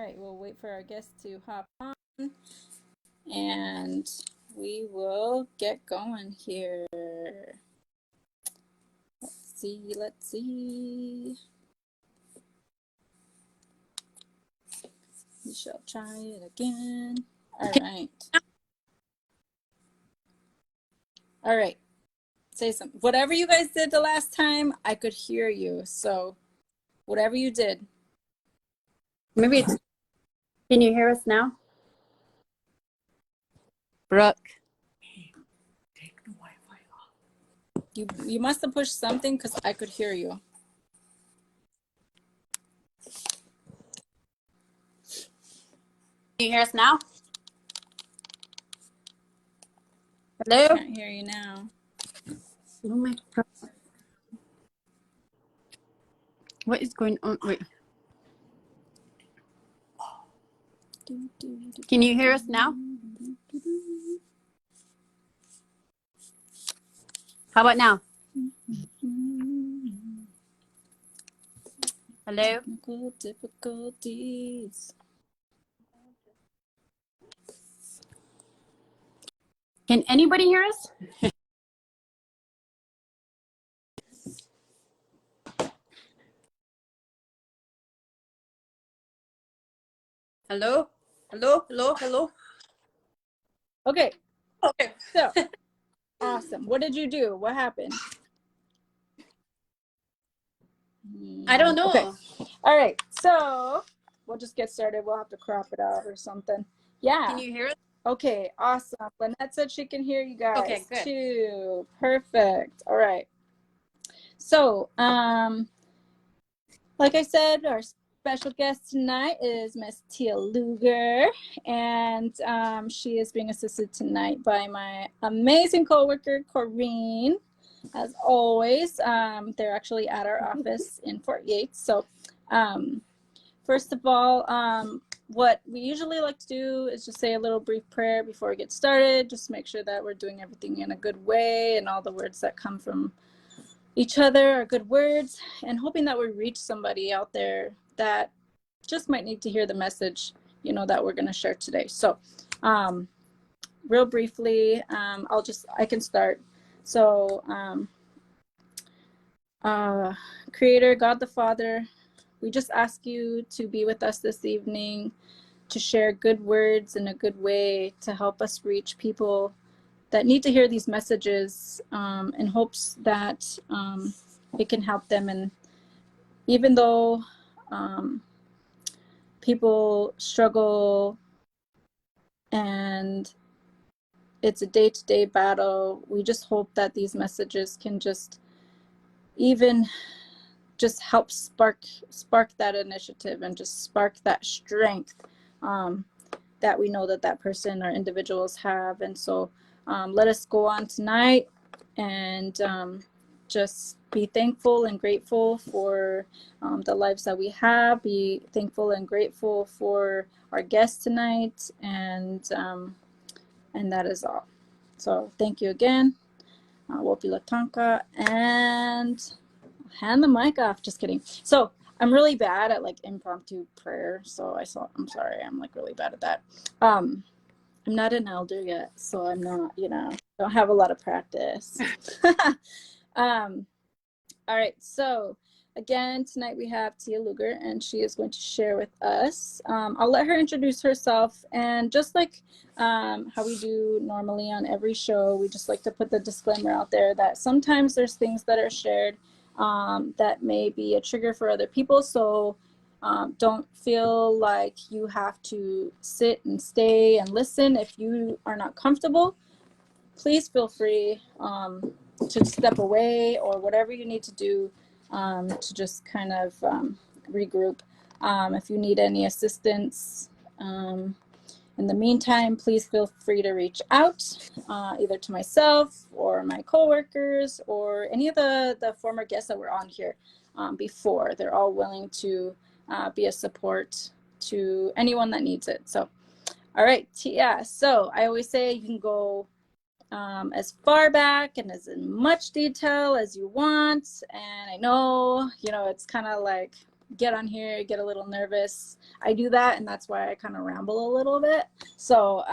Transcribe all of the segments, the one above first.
right, we'll wait for our guests to hop on and we will get going here. Let's see. We shall try it again. All right. All right. Say something. Whatever you guys did the last time, I could hear you. So whatever you did. Maybe it's, can you hear us now? Brooke. Take the Wi-Fi off. You must have pushed something because I could hear you. Can you hear us now? Hello? I can't hear you now. Oh my God. What is going on? Wait. Can you hear us now? How about now? Hello? Technical difficulties. Can anybody hear us? Hello? Hello? Hello? Hello? Okay. Okay. So, awesome. What did you do? What happened? I don't know. Okay. All right. So, we'll just get started. We'll have to crop it out or something. Yeah. Can you hear us? Okay. Awesome. Lynette said she can hear you guys Okay, good. too. Perfect. All right. So, like I said, our special guest tonight is Miss Tia Luger, and she is being assisted tonight by my amazing coworker, Corinne. As always, they're actually at our office in Fort Yates. So, first of all, what we usually like to do is just say a little brief prayer before we get started. Just make sure that we're doing everything in a good way and all the words that come from each other are good words, and hoping that we reach somebody out there that just might need to hear the message, you know, that we're going to share today. So, real briefly, I can start. So, Creator, God the Father, we just ask you to be with us this evening, to share good words in a good way, to help us reach people that need to hear these messages, in hopes that it can help them. And even though people struggle and it's a day-to-day battle, we just hope that these messages can just help spark that initiative and just spark that strength that we know that person or individuals have. And so let us go on tonight and just be thankful and grateful for the lives that we have. Be thankful and grateful for our guests tonight, and that is all. So thank you again. Wopila Tanka, and hand the mic off. Just kidding. So I'm really bad at like impromptu prayer. So I'm sorry. I'm like really bad at that. I'm not an elder yet, so I'm not, don't have a lot of practice. All right. So again, tonight we have Tia Luger, and she is going to share with us. I'll let her introduce herself, and just like how we do normally on every show, we just like to put the disclaimer out there that sometimes there's things that are shared that may be a trigger for other people. So don't feel like you have to sit and stay and listen. If you are not comfortable, please feel free to step away or whatever you need to do to just kind of regroup. If you need any assistance in the meantime, please feel free to reach out either to myself or my coworkers or any of the former guests that were on here before. They're all willing to be a support to anyone that needs it. So, all right, yeah. So I always say you can go as far back and as in much detail as you want. And I know, it's kind of like get on here, get a little nervous. I do that, and that's why I kind of ramble a little bit. So,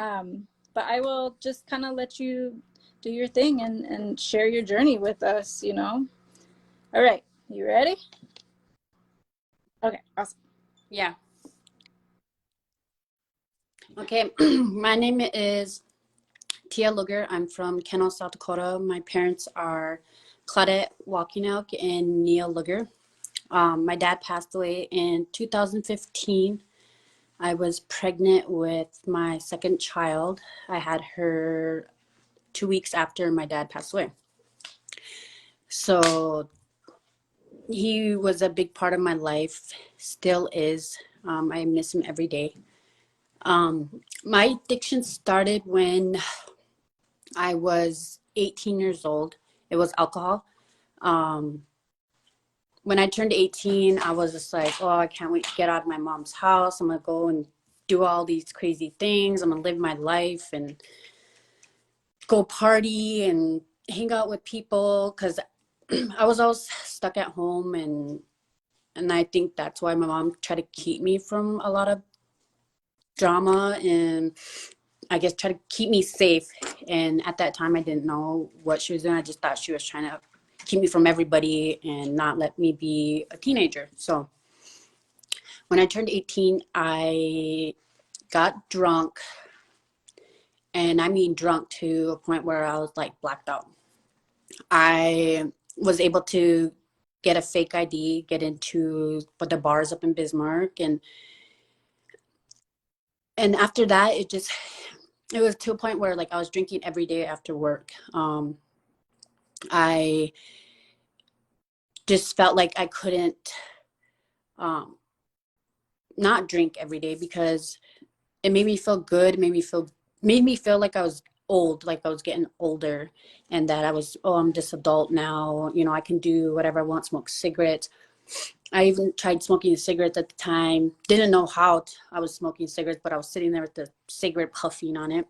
but I will just kind of let you do your thing and share your journey with us, you know? All right, you ready? Okay, awesome. Yeah. Okay. My name is Tia Luger. I'm from Kennel, South Dakota. My parents are Claudette Walkinouk and Neil Luger. My dad passed away in 2015. I was pregnant with my second child. I had her 2 weeks after my dad passed away. So he was a big part of my life, still is. I miss him every day. My addiction started when I was 18 years old. It was alcohol. Um, when I turned 18, I was just like, oh, I can't wait to get out of my mom's house. I'm going to go and do all these crazy things. I'm going to live my life and go party and hang out with people, because I was always stuck at home, and I think that's why my mom tried to keep me from a lot of drama, and I guess try to keep me safe. And at that time, I didn't know what she was doing. I just thought she was trying to keep me from everybody and not let me be a teenager. So when I turned 18, I got drunk, and I mean drunk to a point where I was like blacked out. I was able to get a fake ID, get into the bars up in Bismarck, and after that, it was to a point where like I was drinking every day after work. I just felt like I couldn't um, not drink every day, because it made me feel good. Made me feel like I was old, like I was getting older, and that I'm just adult now. You know, I can do whatever I want, smoke cigarettes. I even tried smoking cigarettes at the time. Didn't know how I was smoking cigarettes, but I was sitting there with the cigarette puffing on it.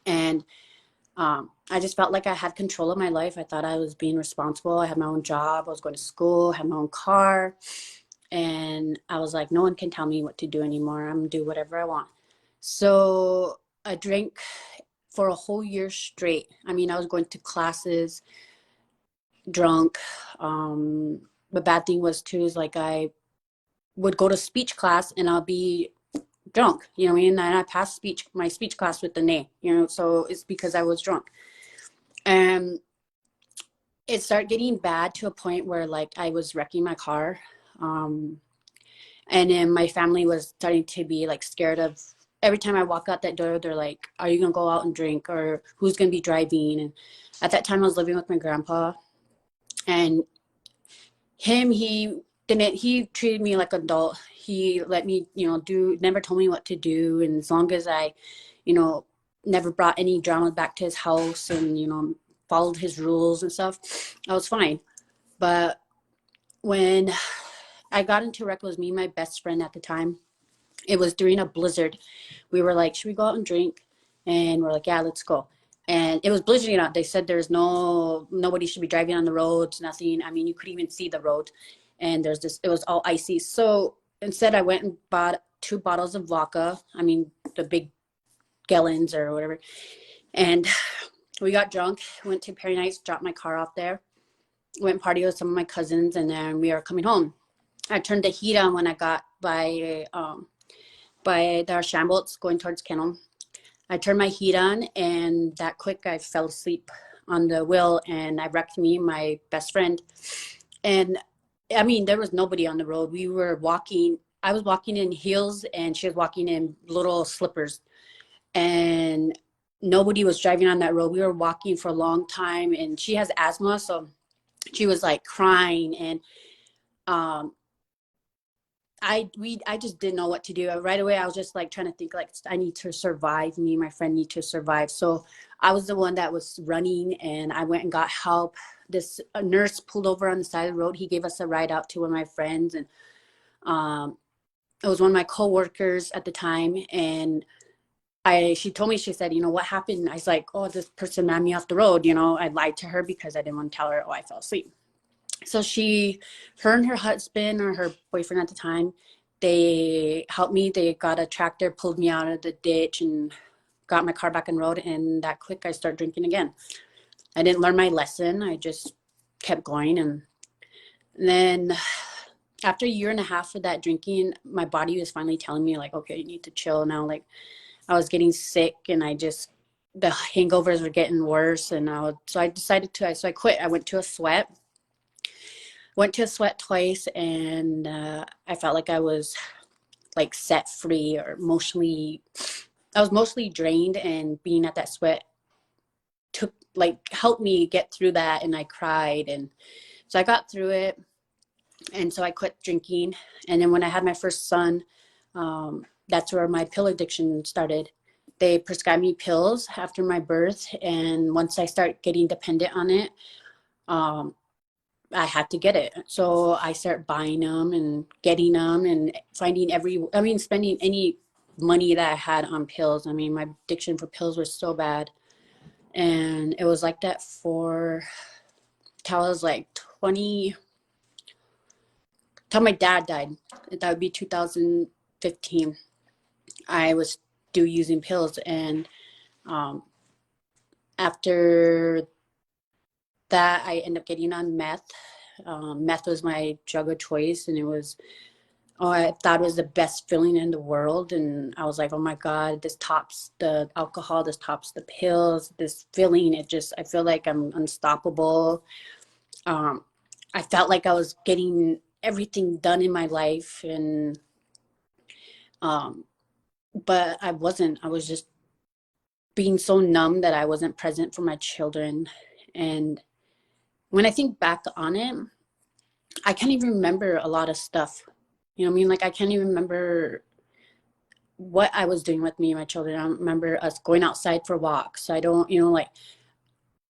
And I just felt like I had control of my life. I thought I was being responsible. I had my own job. I was going to school, had my own car. And I was like, no one can tell me what to do anymore. I'm going to do whatever I want. So I drank for a whole year straight. I mean, I was going to classes drunk. The bad thing was too, is like I would go to speech class and I'll be drunk, you know what I mean? And I passed my speech class with an A, you know, so it's because I was drunk. And it started getting bad to a point where like I was wrecking my car. And then my family was starting to be like scared of, every time I walk out that door, they're like, are you gonna go out and drink, or who's gonna be driving? And at that time I was living with my grandpa, and he treated me like an adult. He let me, you know, never told me what to do. And as long as I, you know, never brought any drama back to his house and, you know, followed his rules and stuff, I was fine. But when I got into a wreck, it was me and my best friend at the time. It was during a blizzard. We were like, should we go out and drink? And we're like, yeah, let's go. And it was blizzarding out. They said nobody should be driving on the roads, nothing. I mean, you could even see the road. And it was all icy. So instead I went and bought 2 bottles of vodka. I mean, the big gallons or whatever. And we got drunk, went to Perry Nights, dropped my car off there, went party with some of my cousins, and then we are coming home. I turned the heat on when I got by the Shambolts going towards Kennel. I turned my heat on, and that quick I fell asleep on the wheel, and I wrecked me and my best friend. And I mean, there was nobody on the road. We were walking. I was walking in heels, and she was walking in little slippers. And nobody was driving on that road. We were walking for a long time, and she has asthma, so she was like crying. And I just didn't know what to do. Right away, I was just like trying to think like, I need to survive. Me and my friend need to survive. So I was the one that was running, and I went and got help. A nurse pulled over on the side of the road. He gave us a ride out to one of my friends, and it was one of my coworkers at the time. And she told me, she said, you know, what happened? I was like, oh, this person ran me off the road. You know, I lied to her because I didn't want to tell her, oh, I fell asleep. So her and her husband, or her boyfriend at the time, they helped me. They got a tractor, pulled me out of the ditch, and got my car back on road. And that quick, I started drinking again. I didn't learn my lesson. I just kept going. And then after a year and a half of that drinking, my body was finally telling me, like, okay, you need to chill now. Like, I was getting sick, and the hangovers were getting worse. And so I decided so I quit. I went to a sweat twice, and I felt like I was like set free, or I was mostly drained, and being at that sweat helped me get through that. And I cried, and so I got through it. And so I quit drinking. And then when I had my first son, that's where my pill addiction started. They prescribed me pills after my birth, and once I start getting dependent on it, um, I had to get it. So I start buying them and getting them, and spending any money that I had on pills. I mean, my addiction for pills was so bad. And it was like that for till I was like 20, till my dad died. That would be 2015. I was still using pills. And um, after that, I ended up getting on meth. Meth was my drug of choice, and I thought it was the best feeling in the world. And I was like, oh my God, this tops the alcohol, this tops the pills, this feeling. I feel like I'm unstoppable. Um, I felt like I was getting everything done in my life. Um, but I wasn't. I was just being so numb that I wasn't present for my children. And when I think back on it, I can't even remember a lot of stuff. You know what I mean? Like, I can't even remember what I was doing with me and my children. I don't remember us going outside for walks. I don't, like,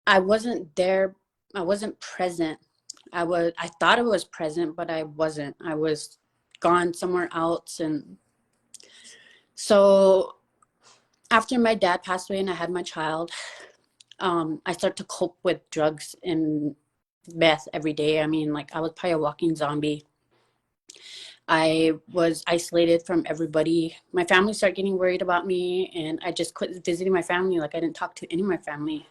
I wasn't there. I wasn't present. I thought I was present, but I wasn't. I was gone somewhere else. And so after my dad passed away and I had my child, I started to cope with drugs and meth every day. I mean, like, I was probably a walking zombie. I was isolated from everybody. My family started getting worried about me, and I just quit visiting my family. Like, I didn't talk to any of my family.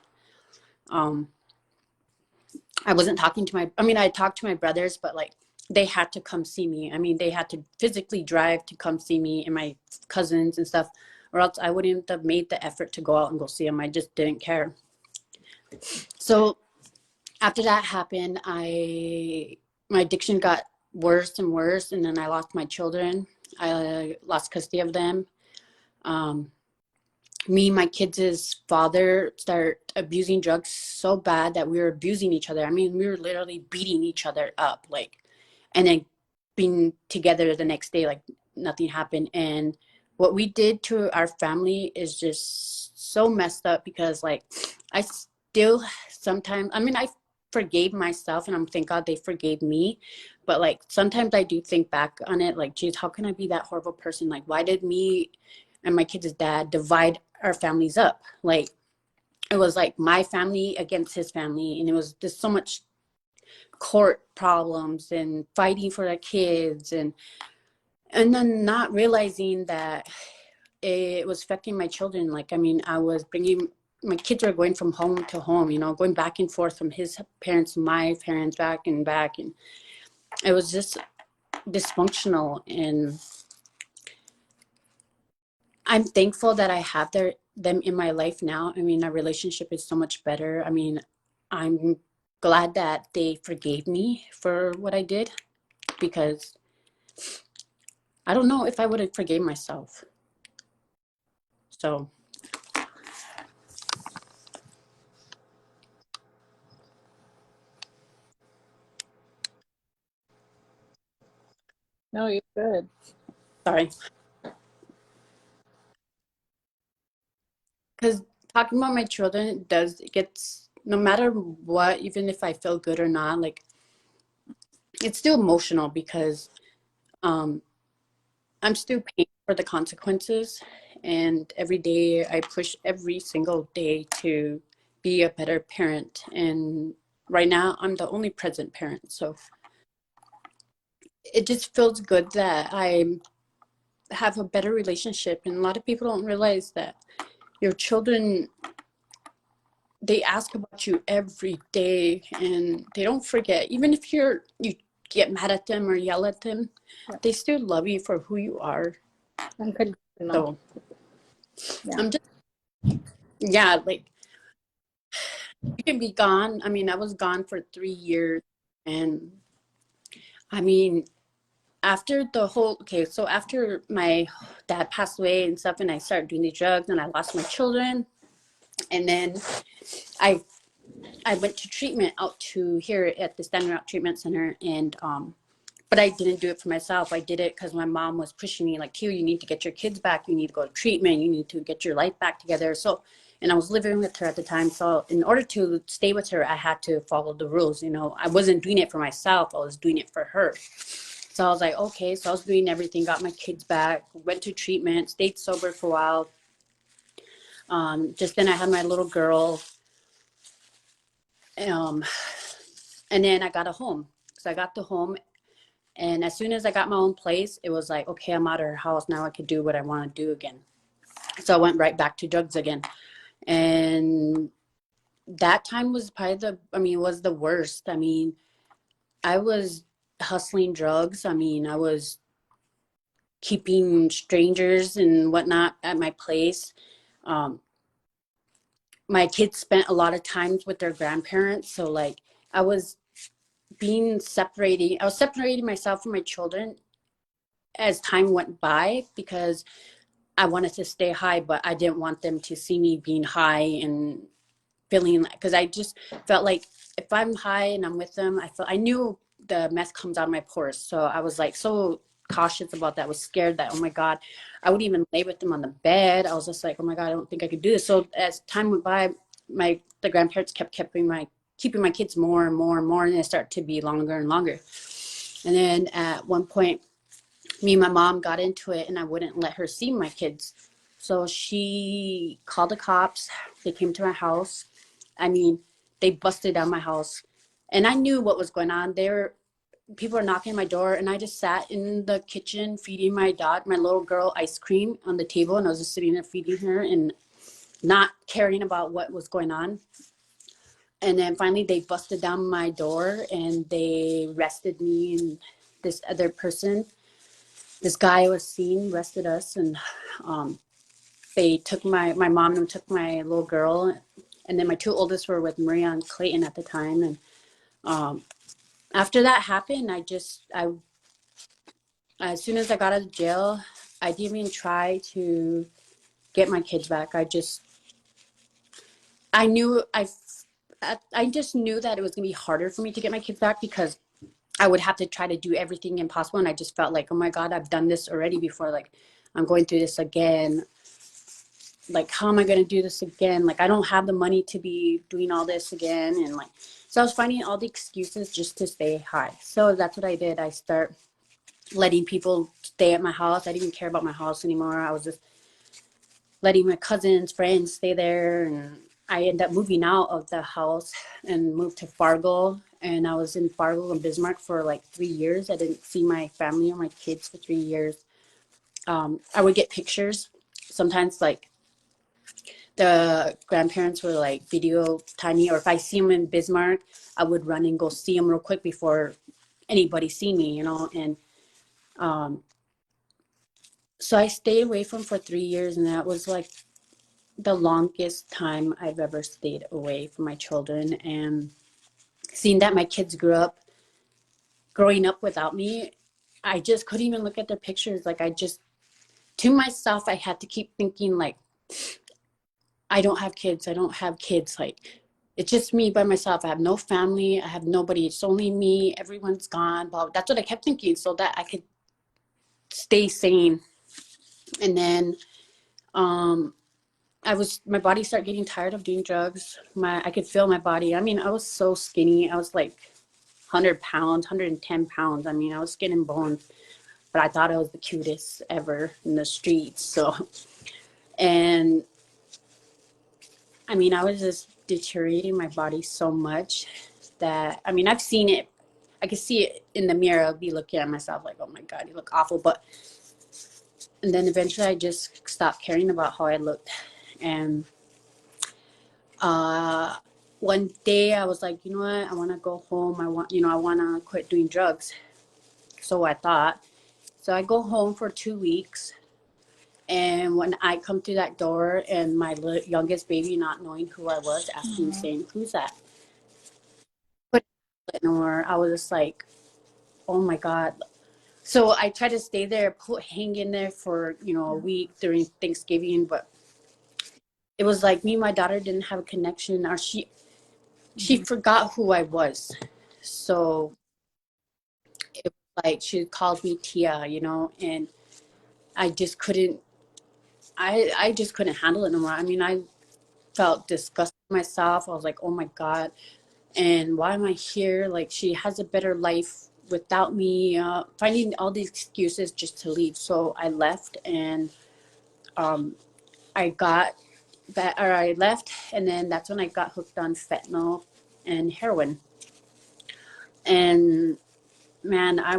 Um, I wasn't talking to I talked to my brothers, but like, they had to come see me. I mean, they had to physically drive to come see me, and my cousins and stuff, or else I wouldn't have made the effort to go out and go see them. I just didn't care. So after that happened, my addiction got worse and worse, and then I lost my children. I lost custody of them. Um, Me and my kids' father started abusing drugs so bad that we were abusing each other. I mean, we were literally beating each other up, like, and then being together the next day, like nothing happened. And what we did to our family is just so messed up, because like, I still sometimes, I forgave myself, and I'm thank God they forgave me. But like, sometimes I do think back on it, like, geez, how can I be that horrible person? Like, why did me and my kids' dad divide our families up? Like, it was like my family against his family, and it was just so much court problems and fighting for their kids, and then not realizing that it was affecting my children. Like, I was bringing my kids were going from home to home, going back and forth from his parents to my parents, back and back, and it was just dysfunctional. And I'm thankful that I have them in my life now. Our relationship is so much better. I'm glad that they forgave me for what I did, because I don't know if I would have forgave myself. So No, you're good. sorry. Because talking about my children, it gets, no matter what, even if I feel good or not, like, it's still emotional, because um, I'm still paying for the consequences. And every day I push every single day to be a better parent. And right now I'm the only present parent. So it just feels good that I have a better relationship. And a lot of people don't realize that your children, they ask about you every day and they don't forget. Even if you get mad at them or yell at them, Yeah. they still love you for who you are. Unconditional. So Yeah. I'm just, yeah, like you can be gone. I mean, I was gone for 3 years. And I mean, after the whole, okay, so after my dad passed away and stuff, and I started doing the drugs and I lost my children. And then I I went to treatment out to here at the Standing Rock Treatment Center, and but I didn't do it for myself. I did it because my mom was pushing me, like, Q, you need to get your kids back. You need to go to treatment. You need to get your life back together. So, and I was living with her at the time. So in order to stay with her, I had to follow the rules. You know, I wasn't doing it for myself. I was doing it for her. So I was like, okay. So I was doing everything, got my kids back, went to treatment, stayed sober for a while. Just then I had my little girl. Um, and then I got a home. So I got the home. And as soon as I got my own place, it was like, okay, I'm out of her house. Now I could do what I want to do again. So I went right back to drugs again. And that time was probably it was the worst. I mean, I was hustling drugs. I mean, I was keeping strangers and whatnot at my place. Um, my kids spent a lot of times with their grandparents. So, like, I was I was separating myself from my children as time went by because I wanted to stay high, but I didn't want them to see me being high and feeling like, because I just felt like if I'm high and I'm with them, I knew the mess comes out of my pores. So I was like so cautious about that. I was scared that, oh my God, I would even lay with them on the bed. I was just like, oh my God, I don't think I could do this. So as time went by, the grandparents kept keeping my kids more and more and more, and it started to be longer and longer. And then at one point, me and my mom got into it and I wouldn't let her see my kids. So she called the cops. They came to my house. I mean, they busted down my house. And I knew what was going on. People were knocking on my door, and I just sat in the kitchen feeding my little girl, ice cream on the table, and I was just sitting there feeding her and not caring about what was going on. And then finally they busted down my door and they arrested me and this other person. This guy was seen, arrested us, and they took my mom and took my little girl, and then my two oldest were with Maria and Clayton at the time. And after that happened, I as soon as I got out of jail, I didn't even try to get my kids back. I knew I just knew that it was gonna be harder for me to get my kids back because I would have to try to do everything impossible, and I just felt like, oh my God, I've done this already before. Like, I'm going through this again. Like, how am I going to do this again? Like, I don't have the money to be doing all this again. And like, so I was finding all the excuses just to stay high. So that's what I did. I start letting people stay at my house. I didn't even care about my house anymore. I was just letting my cousins, friends stay there. And I ended up moving out of the house and moved to Fargo. And I was in Fargo and Bismarck for like 3 years. I didn't see my family or my kids for 3 years. I would get pictures sometimes, like the grandparents were like video tiny, or if I see them in Bismarck, I would run and go see them real quick before anybody see me, and so I stayed away from for 3 years, and that was like the longest time I've ever stayed away from my children. And seeing that my kids growing up without me, I just couldn't even look at their pictures. Like, to myself, I had to keep thinking like, I don't have kids. I don't have kids. Like, it's just me by myself. I have no family. I have nobody. It's only me. Everyone's gone. But that's what I kept thinking, so that I could stay sane. And then my body started getting tired of doing drugs. I could feel my body. I mean, I was so skinny. I was like 100 pounds, 110 pounds. I mean, I was skin and bones, but I thought I was the cutest ever in the streets. So, and I mean, I was just deteriorating my body so much that, I mean, I've seen it. I could see it in the mirror. I'll be looking at myself like, oh my God, you look awful. And then eventually I just stopped caring about how I looked. And uh, one day I was like, you know what? I want to go home. I want to quit doing drugs. So I thought. So I go home for 2 weeks. And when I come through that door and my youngest baby, not knowing who I was, asking, saying, who's that? But I was just like, oh my God. So I tried to stay there, hang in there for, a week during Thanksgiving, but it was like me and my daughter didn't have a connection, or she forgot who I was. So it was like she called me Tia, and I just couldn't I just couldn't handle it no more. I mean, I felt disgusted with myself. I was like, oh my God, and why am I here? Like, she has a better life without me, finding all these excuses just to leave. So I left, and I got that, or I left, and then that's when I got hooked on fentanyl and heroin. And man, I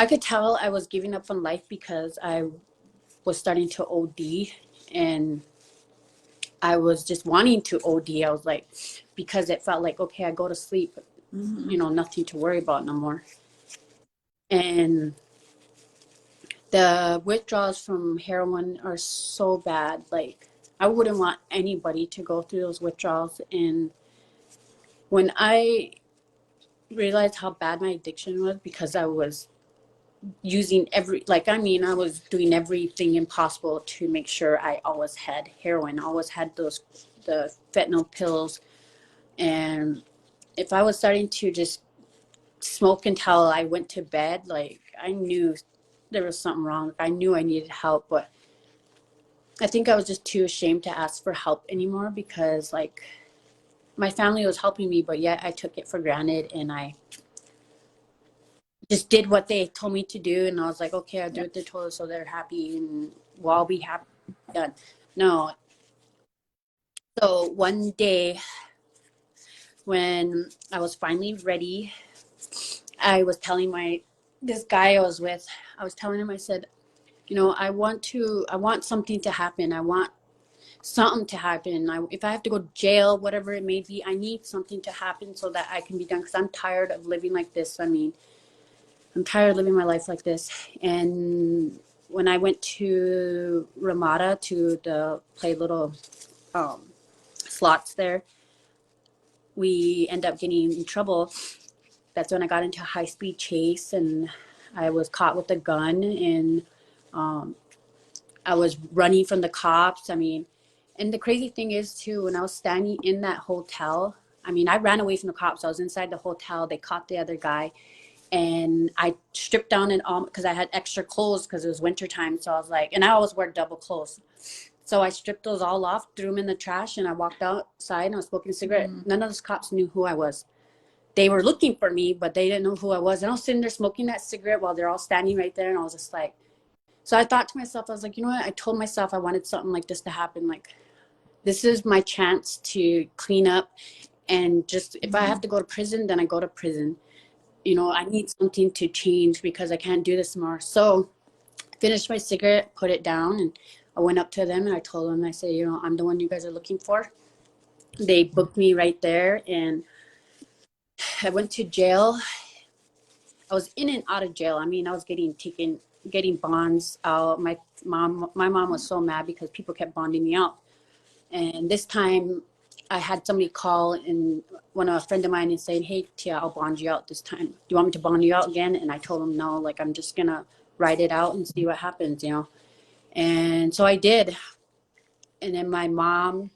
could tell I was giving up on life because I was starting to OD, and I was just wanting to OD. I was like, because it felt like, okay, I go to sleep, nothing to worry about no more. And the withdrawals from heroin are so bad. Like, I wouldn't want anybody to go through those withdrawals. And when I realized how bad my addiction was, because I was using I was doing everything impossible to make sure I always had heroin, always had the fentanyl pills. And if I was starting to just smoke until I went to bed, like, I knew there was something wrong. I knew I needed help, but I think I was just too ashamed to ask for help anymore, because like, my family was helping me, but yet I took it for granted, and I just did what they told me to do. And I was like, okay, I'll do what they told us so they're happy, and we'll all be happy. Done. No. So one day when I was finally ready, I was telling this guy I was with, I was telling him, I said, I want something to happen. I want something to happen. If I have to go to jail, whatever it may be, I need something to happen so that I can be done, because I'm tired of living like this. I mean, I'm tired of living my life like this. And when I went to Ramada to play little slots there, we end up getting in trouble. That's when I got into a high-speed chase, and I was caught with a gun, and I was running from the cops. I mean, and the crazy thing is too, when I was standing in that hotel, I mean, I ran away from the cops. I was inside the hotel. They caught the other guy, and I stripped down and all, because I had extra clothes because it was winter time. So I was like, and I always wear double clothes. So I stripped those all off, threw them in the trash, and I walked outside, and I was smoking a cigarette. None of those cops knew who I was. They were looking for me, but they didn't know who I was. And I was sitting there smoking that cigarette while they're all standing right there. And I was just like, so I thought to myself, I was like, you know what? I told myself I wanted something like this to happen. Like, this is my chance to clean up, and just, if I have to go to prison, then I go to prison. I need something to change, because I can't do this more. So I finished my cigarette, put it down, and I went up to them and I told them, I said, I'm the one you guys are looking for. They booked me right there, and I went to jail. I was in and out of jail. I mean, I was getting bonds out. My mom was so mad because people kept bonding me out. And this time I had somebody call, and a friend of mine, and saying, hey, Tia, I'll bond you out this time. Do you want me to bond you out again? And I told him, no, like, I'm just going to write it out and see what happens. And so I did. And then my mom,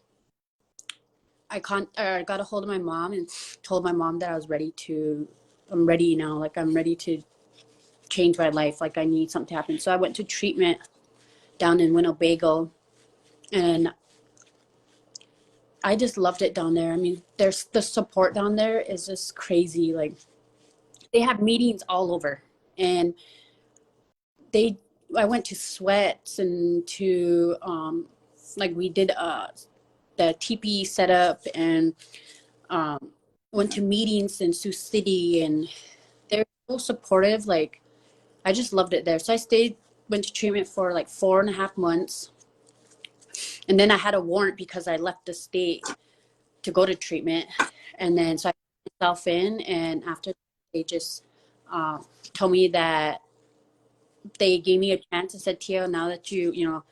I got a hold of my mom and told my mom that I'm ready now. Like, I'm ready to change my life. Like, I need something to happen. So I went to treatment down in Winnebago, and I just loved it down there. I mean, there's the support down there is just crazy. Like, they have meetings all over, and I went to sweats, and to like, we did the teepee setup, and went to meetings in Sioux City, and they're so supportive. Like, I just loved it there. So I stayed, went to treatment for like 4.5 months. And then I had a warrant because I left the state to go to treatment. And then so I put myself in, and after they just uh, told me that they gave me a chance and said, Tia, now that you know,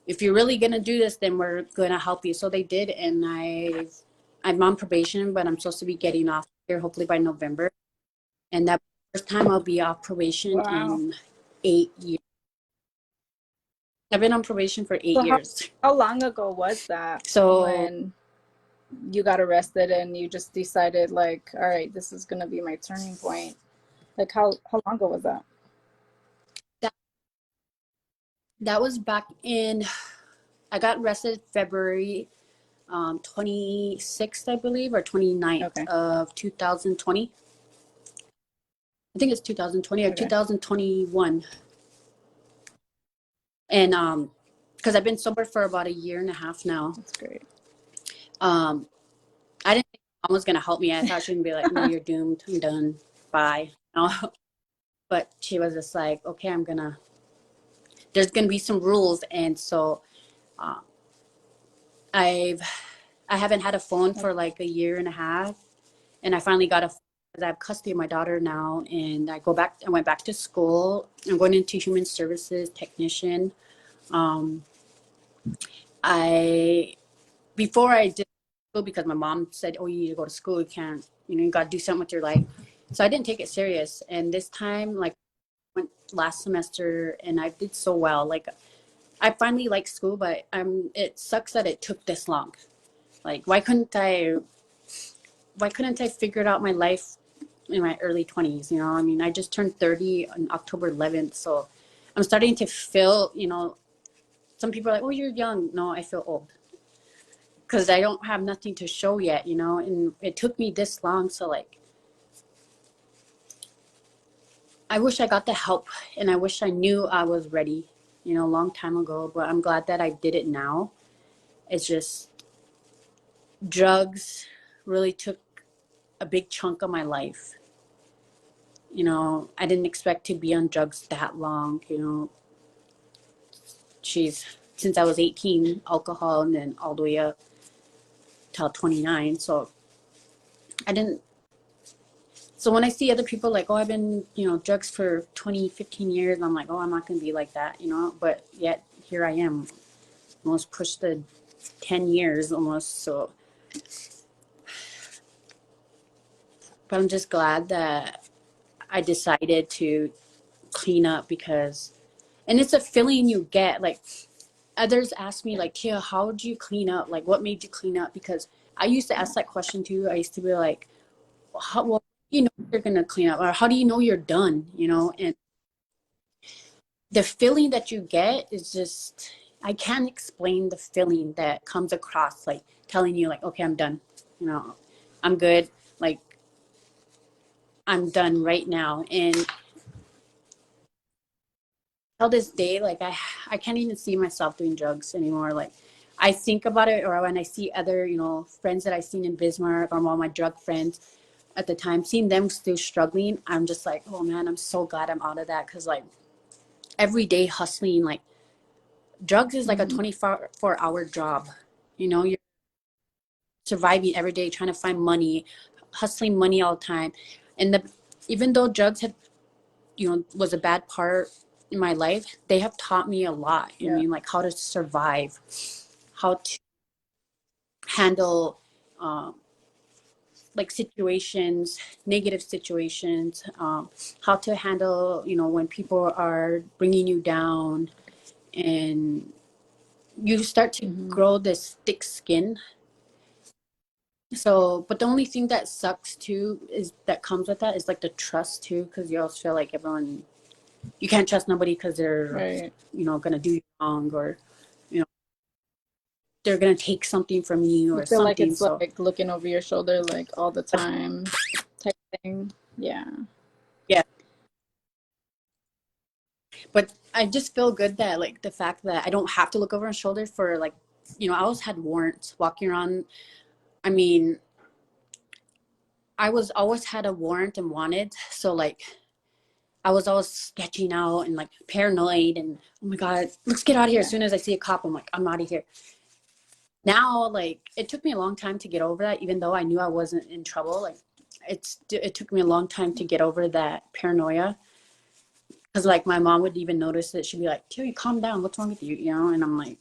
if you're really going to do this, then we're going to help you. So they did. And I'm on probation, but I'm supposed to be getting off here hopefully by November. And that first time I'll be off probation Wow. in 8 years. I've been on probation for 8 So years. how long ago was that So when you got arrested and you just decided like, all right, this is gonna be my turning point? Like how long ago was that? that, that was back in, I got arrested February 26th, I believe, or 29th Okay. of 2020. I think it's 2020 or Okay. 2021. And because I've been sober for about 1.5 years now. That's great. I didn't think mom was gonna help me. I thought she would be like, "No, you're doomed. I'm done. Bye." You know? But she was just like, "Okay, there's gonna be some rules," and so uh, I haven't had a phone for like 1.5 years, and I finally got a phone because I have custody of my daughter now, and I went back to school. I'm going into human services technician. Um, I Before I did school, because my mom said, "Oh, you need to go to school. You can't, you got to do something with your life." So I didn't take it serious. And this time, like, went last semester, and I did so well. Like, I finally like school, but it sucks that it took this long. Like, why couldn't I figure out my life in my early 20s? I mean, I just turned 30 on October 11th, so I'm starting to feel, some people are like, "Oh, you're young." No, I feel old because I don't have nothing to show yet, and it took me this long. So, like, I wish I got the help, and I wish I knew I was ready, a long time ago, but I'm glad that I did it now. It's just drugs really took a big chunk of my life. I didn't expect to be on drugs that long, since I was 18, alcohol, and then all the way up till 29. So I didn't, so when I see other people like, "Oh, I've been, drugs for 20, 15 years, I'm like, "Oh, I'm not going to be like that," but yet here I am, almost pushed the 10 years almost. So, but I'm just glad that I decided to clean up and it's a feeling you get. Like, others ask me, like, "Tia, how did you clean up? Like, what made you clean up?" Because I used to ask that question too. I used to be like, well, you're going to clean up, or how do you know you're done? And the feeling that you get is just, I can't explain the feeling that comes across, like telling you like, "Okay, I'm done. I'm good. Like, I'm done right now." And till this day, like, I can't even see myself doing drugs anymore. Like, I think about it, or when I see other, friends that I've seen in Bismarck, or all my drug friends at the time, seeing them still struggling, I'm just like, "Oh man, I'm so glad I'm out of that." Because, like, every day hustling, like, drugs is like a 24-hour job. You're surviving every day, trying to find money, hustling money all the time. And even though drugs was a bad part in my life, they have taught me a lot. I mean, like, how to survive, how to handle like situations, negative situations, how to handle, when people are bringing you down, and you start to grow this thick skin. So, but the only thing that sucks too is that comes with that is like the trust too, because you also feel like you can't trust nobody because they're, Right. gonna do you wrong, or, they're gonna take something from you You or feel like something. it's So, like looking over your shoulder like all the time type thing. Yeah. yeah, but I just feel good that, like, the fact that I don't have to look over my shoulder for, like, I always had warrants walking around. I mean, I was always had a warrant and wanted. So like I was always sketching out and like paranoid and oh my God, let's get out of here. As soon as I see a cop, I'm like, I'm out of here. Now, like it took me a long time to get over that, even though I knew I wasn't in trouble. Like it took me a long time to get over that paranoia. Cause like my mom would even notice it. She'd be like, Tilly, calm down. What's wrong with you? You know? And I'm like,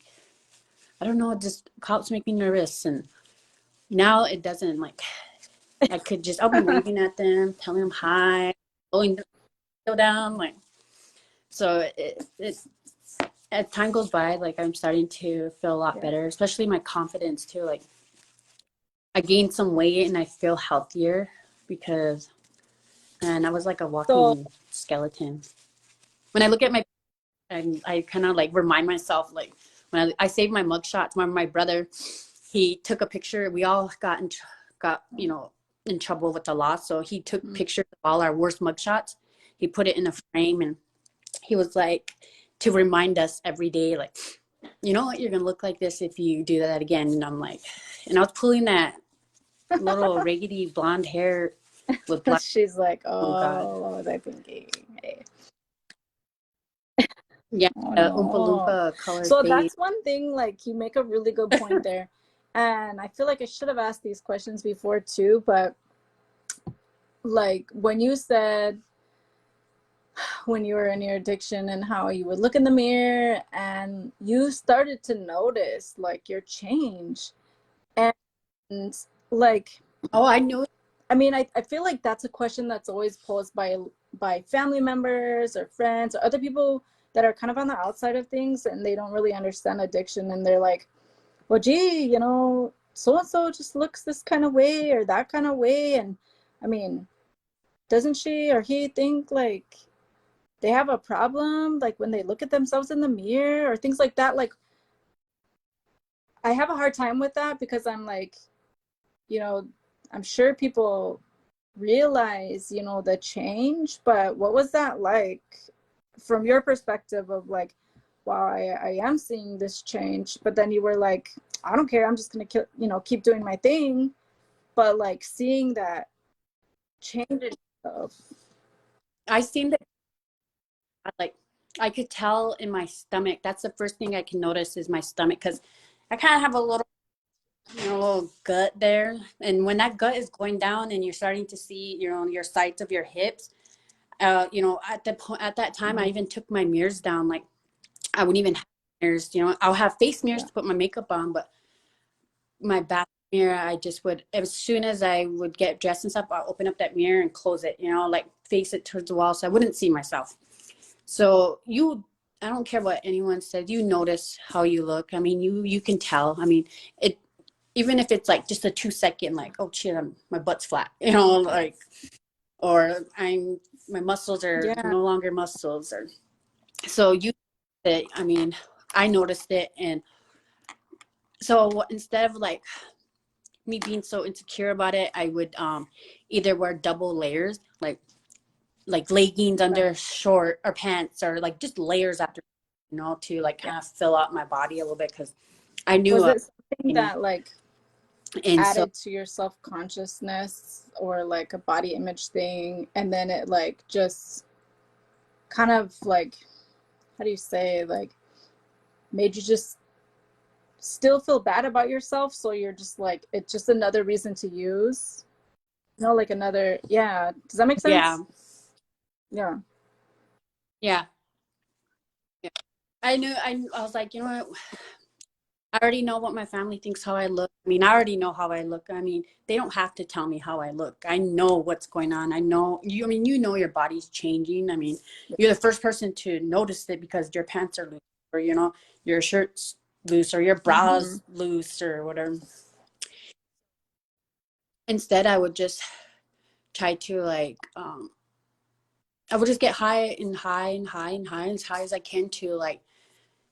I don't know. Just cops make me nervous. And now it doesn't like, I'll be waving at them, telling them hi, blowing the window down. Like, so as time goes by, like I'm starting to feel a lot better, especially my confidence too. Like I gained some weight and I feel healthier because, and I was like a So walking skeleton. When I look at my, I kind of like remind myself, like when I saved my mug shots, my brother, he took a picture. We all got, you know, in trouble with the law. So he took pictures of all our worst mug shots. He put it in a frame and he was like, to remind us every day, like, you know what, you're gonna look like this if you do that again. And I'm like, and I was pulling that little raggedy blonde hair with black. she's like, Oh God, oh, what was I thinking? Hey. yeah, Oh Oompa no. Loompa color So fade. that's one thing, like you make a really good point there. And I feel like I should have asked these questions before too, but like when you said when you were in your addiction and how you would look in the mirror and you started to notice like your change and like Oh, I know. I mean, I feel like that's a question that's always posed by family members or friends or other people that are kind of on the outside of things and they don't really understand addiction and they're like, well, gee, you know, so and so just looks this kind of way or that kind of way. And I mean, doesn't she or he think like they have a problem like when they look at themselves in the mirror or things like that? Like, I have a hard time with that because I'm like, you know, I'm sure people realize, you know, the change, but what was that like from your perspective of like, wow, I am seeing this change, but then you were like, I don't care, I'm just gonna you know, keep doing my thing, but like seeing that change in yourself. I seem to like I could tell in my stomach. That's the first thing I can notice is my stomach because I kind of have a little, you know, little gut there, and when that gut is going down and you're starting to see, you know, your sides of your hips. You know, at that time, I even took my mirrors down. Like I wouldn't even have mirrors. You know, I'll have face mirrors Yeah. to put my makeup on, but my bathroom mirror, I just would, as soon as I would get dressed and stuff, I'll open up that mirror and close it. You know, like face it towards the wall so I wouldn't see myself. So I don't care what anyone says. You notice how you look. I mean, you can tell. I mean, it even if it's like just a 2 second, like, oh shit, my butt's flat. You know, like, or my muscles are Yeah. no longer muscles, or so you. I mean, I noticed it, and so instead of like me being so insecure about it, I would either wear double layers, like leggings Right. under short or pants, or like just layers after, you know, to like Yeah. kind of fill out my body a little bit because I knew Was it something and, that like and so added to your self-consciousness or like a body image thing and then it like just kind of like, how do you say, like made you just still feel bad about yourself, so you're just like, it's just another reason to use, you know, like another, yeah, does that make yeah, sense? Yeah. yeah, yeah. I was like, you know what, I already know what my family thinks how I look. I mean, I already know how I look. I mean, they don't have to tell me how I look. I know what's going on. I know you. I mean, you know your body's changing. I mean, you're the first person to notice it because your pants are loose, or you know, your shirt's loose, or your Mm-hmm. bra's loose, or whatever. Instead, I would just try to like, I would just get high and high and high and high as high as I can to like.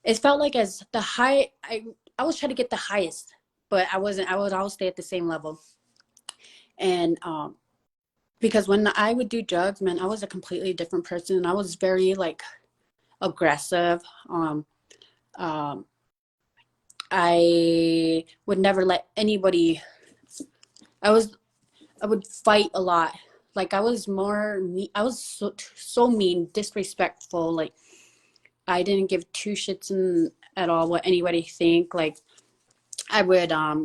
It felt like as the high, I was trying to get the highest, but I wasn't. I would always stay at the same level. And because when I would do drugs, man, I was a completely different person. I was very like aggressive. Um, I would never let anybody. I was I would fight a lot. Like I was more I was so mean, disrespectful. Like I didn't give two shits at all what anybody think. Like I would I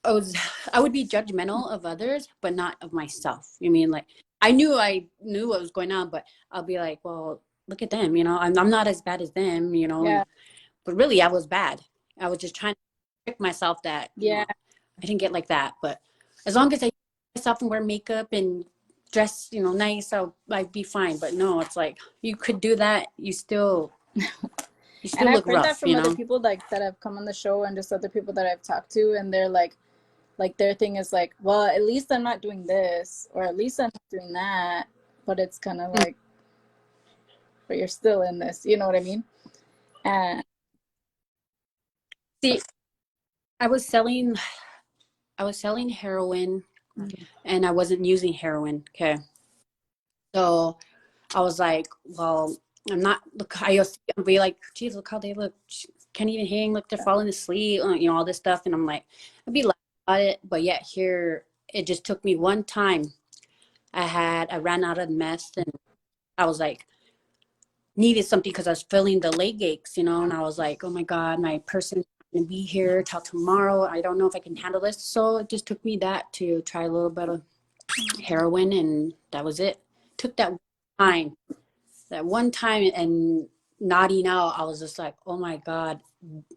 was I would be judgmental of others, but not of myself. You mean like I knew what was going on, but I'll be like, well, look at them, I'm not as bad as them, Yeah. but really I was bad. I was just trying to trick myself that, Yeah. I didn't get like that. But as long as I myself and wear makeup and dress, nice, I'd be fine. But no, it's like you could do that, you And still I've look heard that from other rough. people like that have come on the show and just other people that I've talked to, and they're like their thing is like, well, at least I'm not doing this, or at least I'm not doing that. But it's kind of like, but you're still in this, you know what I mean? And See, I was selling I was selling heroin and I wasn't using heroin. Okay. So I was like, well, I'm not, look, I used to be like, geez, look how they look. Can't even hang. Look, they're falling asleep, all this stuff. And I'm like, I'd be like about it. But yet here, it just took me one time. I ran out of meth and I was like, needed something because I was feeling the leg aches, and I was like, oh my God, my person's going to be here till tomorrow. I don't know if I can handle this. So it just took me that to try a little bit of heroin and that was it. Took time, that one time and nodding out, I was just like, oh my God,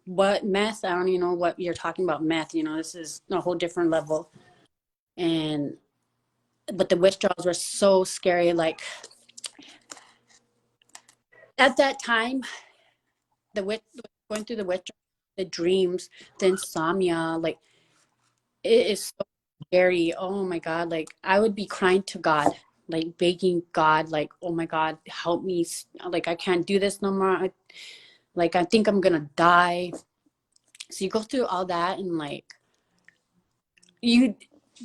what meth? I don't even know what you're talking about meth. This is a whole different level. And, but the withdrawals were so scary. Like at that time, going through the withdrawal, the dreams, the insomnia, like it is so scary. Oh my God. Like I would be crying to God, like begging God, like, oh my God, help me. Like I can't do this no more. Like I think I'm gonna die. So you go through all that and like you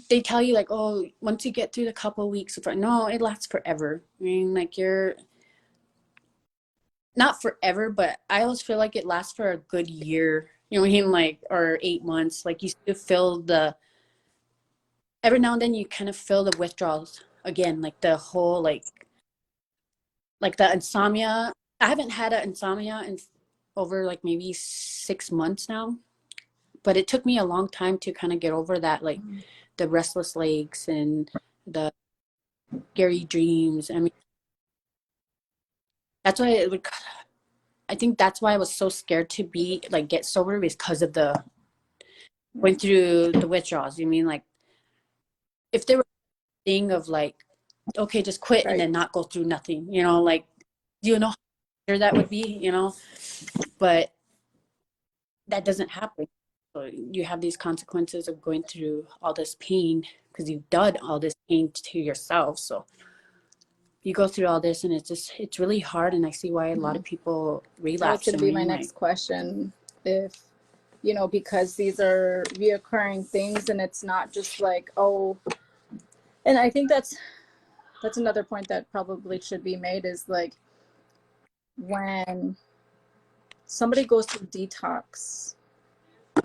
they tell you like, oh, once you get through the couple of weeks, no, it lasts forever. I mean, like you're not forever, but I always feel like it lasts for a good year. You know what I mean? Like, or 8 months. Like you still feel every now and then you kind of feel the withdrawals again, like the whole like the insomnia. I haven't had an insomnia in over like maybe 6 months now, but it took me a long time to kind of get over that, like the restless legs and the scary dreams. I mean, that's why I think that's why I was so scared to be like get sober because of the going through the withdrawals. You mean like if there were a thing of like, okay, just quit and right. then not go through nothing, like, do you know how sure that would be? But that doesn't happen. So you have these consequences of going through all this pain because you've done all this pain to yourself. So you go through all this and it's really hard. And I see why a lot of people That was relapse. going I to be my mean, like, next question. If, because these are reoccurring things and it's not just like, oh, and I think that's another point that probably should be made is like when somebody goes through detox,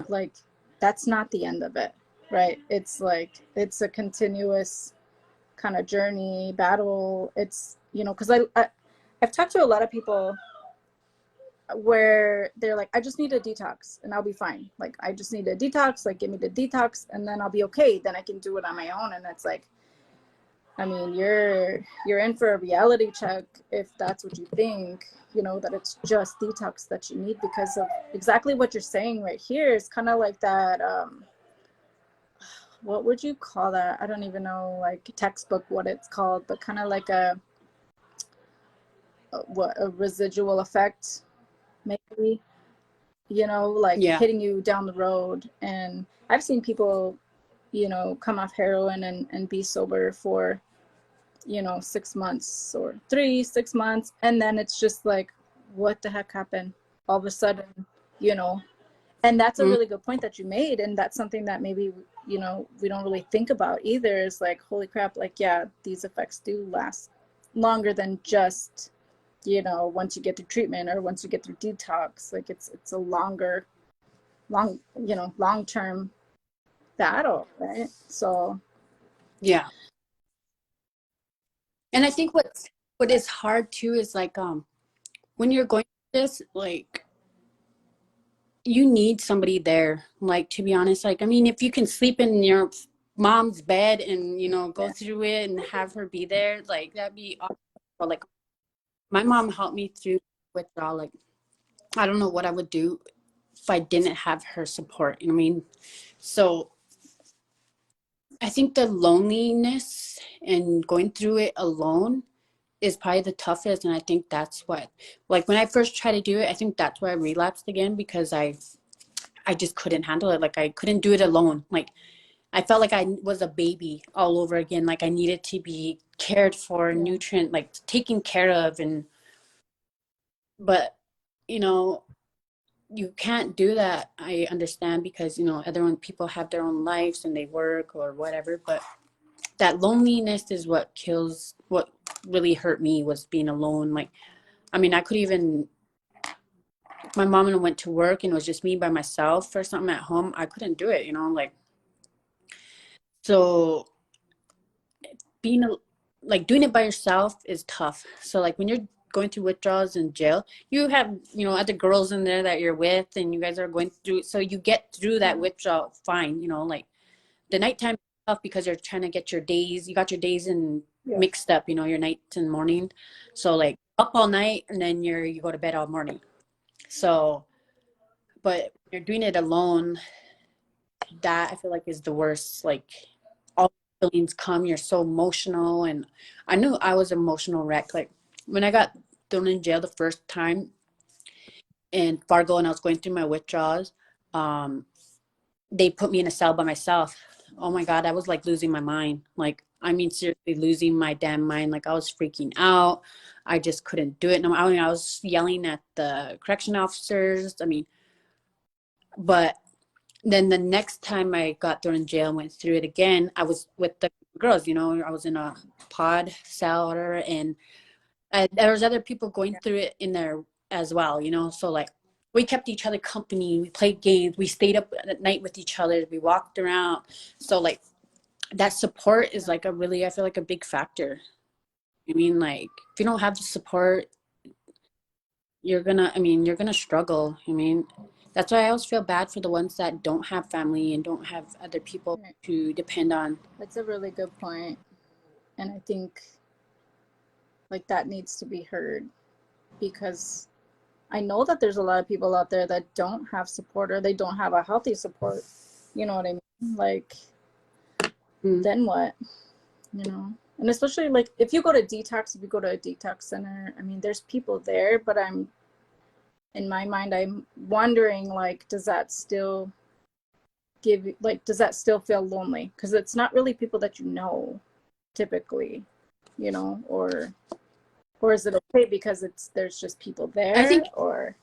like that's not the end of it, right? It's like it's a continuous kind of journey, battle. It's because I've talked to a lot of people where they're like, I just need a detox and I'll be fine. Like I just need a detox, like give me the detox and then I'll be okay. Then I can do it on my own. And it's like, I mean, you're in for a reality check if that's what you think, that it's just detox that you need, because of exactly what you're saying right here is kind of like that. What would you call that? I don't even know, like textbook what it's called, but kind of like a residual effect, maybe, like yeah. hitting you down the road. And I've seen people, come off heroin and be sober for 6 months or 6 months, and then it's just like, what the heck happened all of a sudden, you know and that's a Mm-hmm. really good point that you made, and that's something that maybe we don't really think about either, is like, holy crap, like, yeah, these effects do last longer than just once you get through treatment or once you get through detox. Like it's a long term battle, right? So Yeah. And I think what is hard too is like when you're going through this, like you need somebody there. Like to be honest, like I mean, if you can sleep in your mom's bed and go yeah, through it and have her be there, like that'd be awesome. But like my mom helped me through withdrawal. Like I don't know what I would do if I didn't have her support. You know what I mean? So I think the loneliness and going through it alone is probably the toughest. And I think that's what, like when I first tried to do it, I think that's where I relapsed again because I just couldn't handle it. Like I couldn't do it alone. Like I felt like I was a baby all over again. Like I needed to be cared for, yeah, nutrient, like taken care of. But, you know, you can't do that. I understand because, everyone, people have their own lives and they work or whatever. But that loneliness is what really hurt me was being alone. Like, I mean, I could even, my mom and I went to work and it was just me by myself or something at home. I couldn't do it, like, so being like doing it by yourself is tough. So like when you're going through withdrawals in jail, you have, other girls in there that you're with and you guys are going through, so you get through that yeah, withdrawal fine, like the nighttime is tough because you're trying to get your days, you got your days and yeah, mixed up, your nights and morning. So like up all night and then you go to bed all morning. So, but you're doing it alone, that I feel like is the worst. Like all feelings come, you're so emotional. And I knew I was an emotional wreck. Like when I got thrown in jail the first time in Fargo and I was going through my withdrawals, um, they put me in a cell by myself. Oh my God, I was like losing my mind. Like, I mean, seriously, losing my damn mind. Like, I was freaking out. I just couldn't do it. No, I mean, I was yelling at the correction officers. I mean, but then the next time I got thrown in jail and went through it again, I was with the girls, I was in a pod cell and there was other people going yeah, through it in there as well, so like we kept each other company, we played games, we stayed up at night with each other, we walked around. So like that support is like I feel like a big factor. I mean, like if you don't have the support, you're gonna struggle. I mean, that's why I always feel bad for the ones that don't have family and don't have other people right. to depend on. That's a really good point, and I think like that needs to be heard because I know that there's a lot of people out there that don't have support or they don't have a healthy support. You know what I mean? Like, Mm. then what? And especially like if you go to detox, if you go to a detox center, I mean, there's people there, but in my mind, I'm wondering like, does that still feel lonely? Because it's not really people that you know typically, or is it okay because there's just people I there? think Or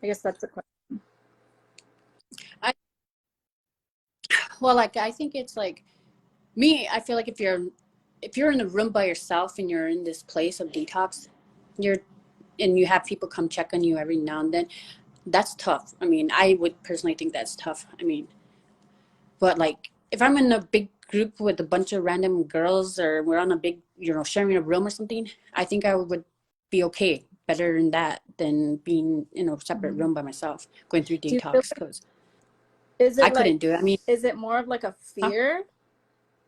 I guess that's the question. I like I think it's like me. I feel like if you're in a room by yourself and you're in this place of detox, you're and you have people come check on you every now and then. That's tough. I mean, I would personally think that's tough. I mean, but like if I'm in a big group with a bunch of random girls or we're on a big, sharing a room or something, I think I would be okay. Better than that than being in a separate Mm-hmm. room by myself going through Do you feel detox like because is I it like couldn't do it. I mean, is it more of like a huh? fear,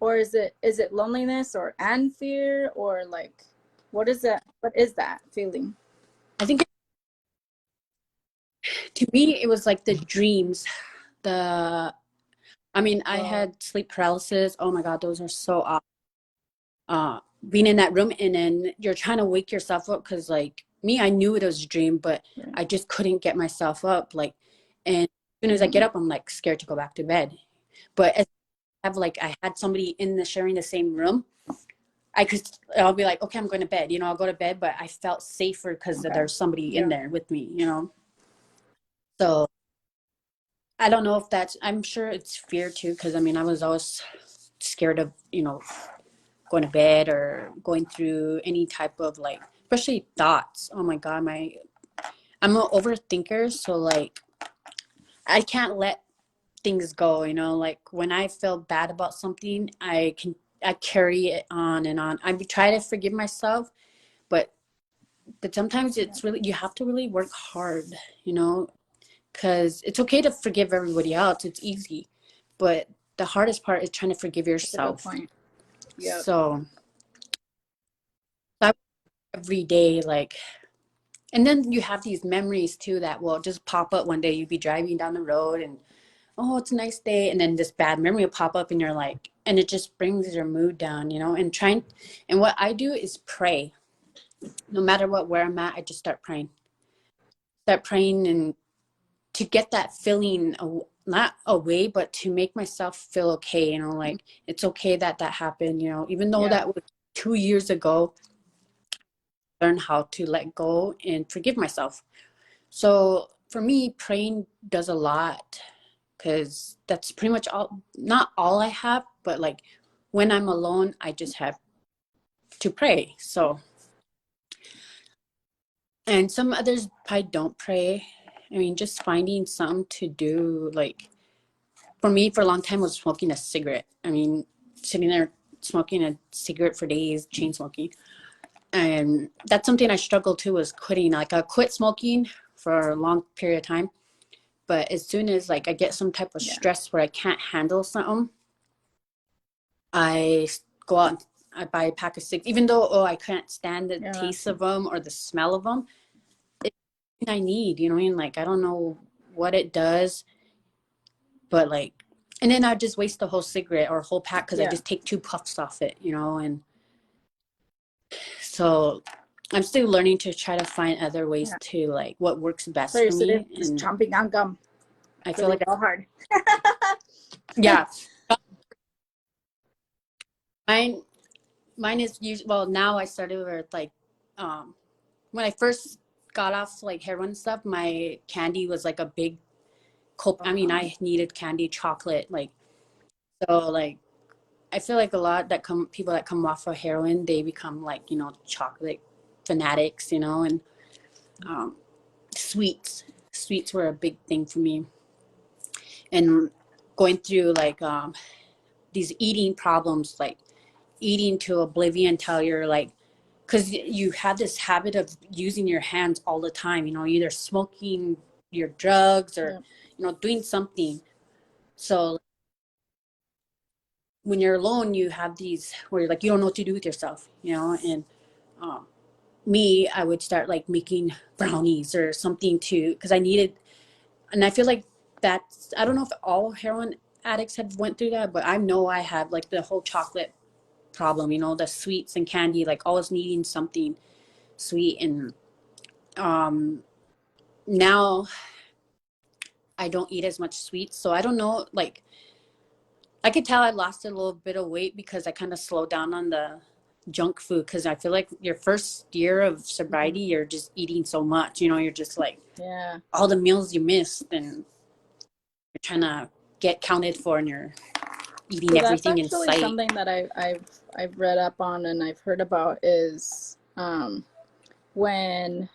or is it loneliness or and fear, or like what is that feeling? I think to me it was like the dreams. The I mean, I Oh, had sleep paralysis. Oh my God, those are so awful. Being in that room and then you're trying to wake yourself up because like me, I knew it was a dream, but right. I just couldn't get myself up. Like, and as soon as I get Mm-hmm. up, I'm like scared to go back to bed. But as I had somebody in the sharing the same room, I'll be like, okay, I'm going to bed. I'll go to bed, but I felt safer because Okay. there's somebody in Yeah. there with me. So I don't know if I'm sure it's fear too, because I mean, I was always scared of, going to bed or going through any type of like, especially thoughts. Oh my God, I'm an overthinker. So like, I can't let things go, you know, like when I feel bad about something, I carry it on and on. I try to forgive myself, but sometimes Yeah. it's really, you have to really work hard, you know, because it's okay to forgive everybody else. It's easy, but the hardest part is trying to forgive That's a good yourself. point. Yep. So that every day, like, and then you have these memories too that will just pop up one day. You'd be driving down the road and, oh, it's a nice day. And then this bad memory will pop up and you're like, and it just brings your mood down, you know, and what I do is pray. No matter where I'm at, I just start praying and to get that feeling, not away, but to make myself feel okay, you know, like it's okay that that happened, you know, even though Yeah. that was 2 years ago, learn how to let go and forgive myself. So for me, praying does a lot because that's pretty much all, not all I have, but like when I'm alone, I just have to pray. So, and some others probably don't pray. I mean, just finding something to do, like for me, for a long time, was smoking a cigarette. I mean, sitting there smoking a cigarette for days, chain smoking. And that's something I struggled to was quitting. Like I quit smoking for a long period of time. But as soon as like I get some type of Yeah. stress where I can't handle something, I go out and I buy a pack of cigs. Even though, oh, I can't stand the Yeah. taste of them or the smell of them, it's something I need, you know what I mean? Like I don't know what it does, but like, and then I just waste the whole cigarette or whole pack because I Yeah. just take 2 puffs off it, you know. And so I'm still learning to try to find other ways Yeah. to like what works So best you're for sitting me. just And chomping on gum I feel really like well hard. yeah, mine mine is usually, well, now I started with like um when I first got off like heroin stuff, my candy was like a big I mean, Uh-huh. I needed candy, chocolate, like, so like I feel like a lot that come people that come off of heroin, they become like, you know, chocolate fanatics, you know. And um sweets were a big thing for me. And going through like these eating problems, like eating to oblivion till you're like, because you have this habit of using your hands all the time, you know, either smoking your drugs or, Yeah. you know, doing something. So when you're alone, you have these where you're like, you don't know what to do with yourself, you know. And um, me, I would start like making brownies or something to, because I needed, and I feel like that's, I don't know if all heroin addicts have went through that, but I know I have like the whole chocolate problem, you know, the sweets and candy, like always needing something sweet. And um now I don't eat as much sweets, so I don't know, like I could tell I lost a little bit of weight because I kind of slowed down on the junk food, because I feel like your first year of Mhm. sobriety, you're just eating so much, you know, you're just like Yeah. all the meals you missed and you're trying to get counted for and you're eating So that's everything in actually sight. something that I've read up on and I've heard about is when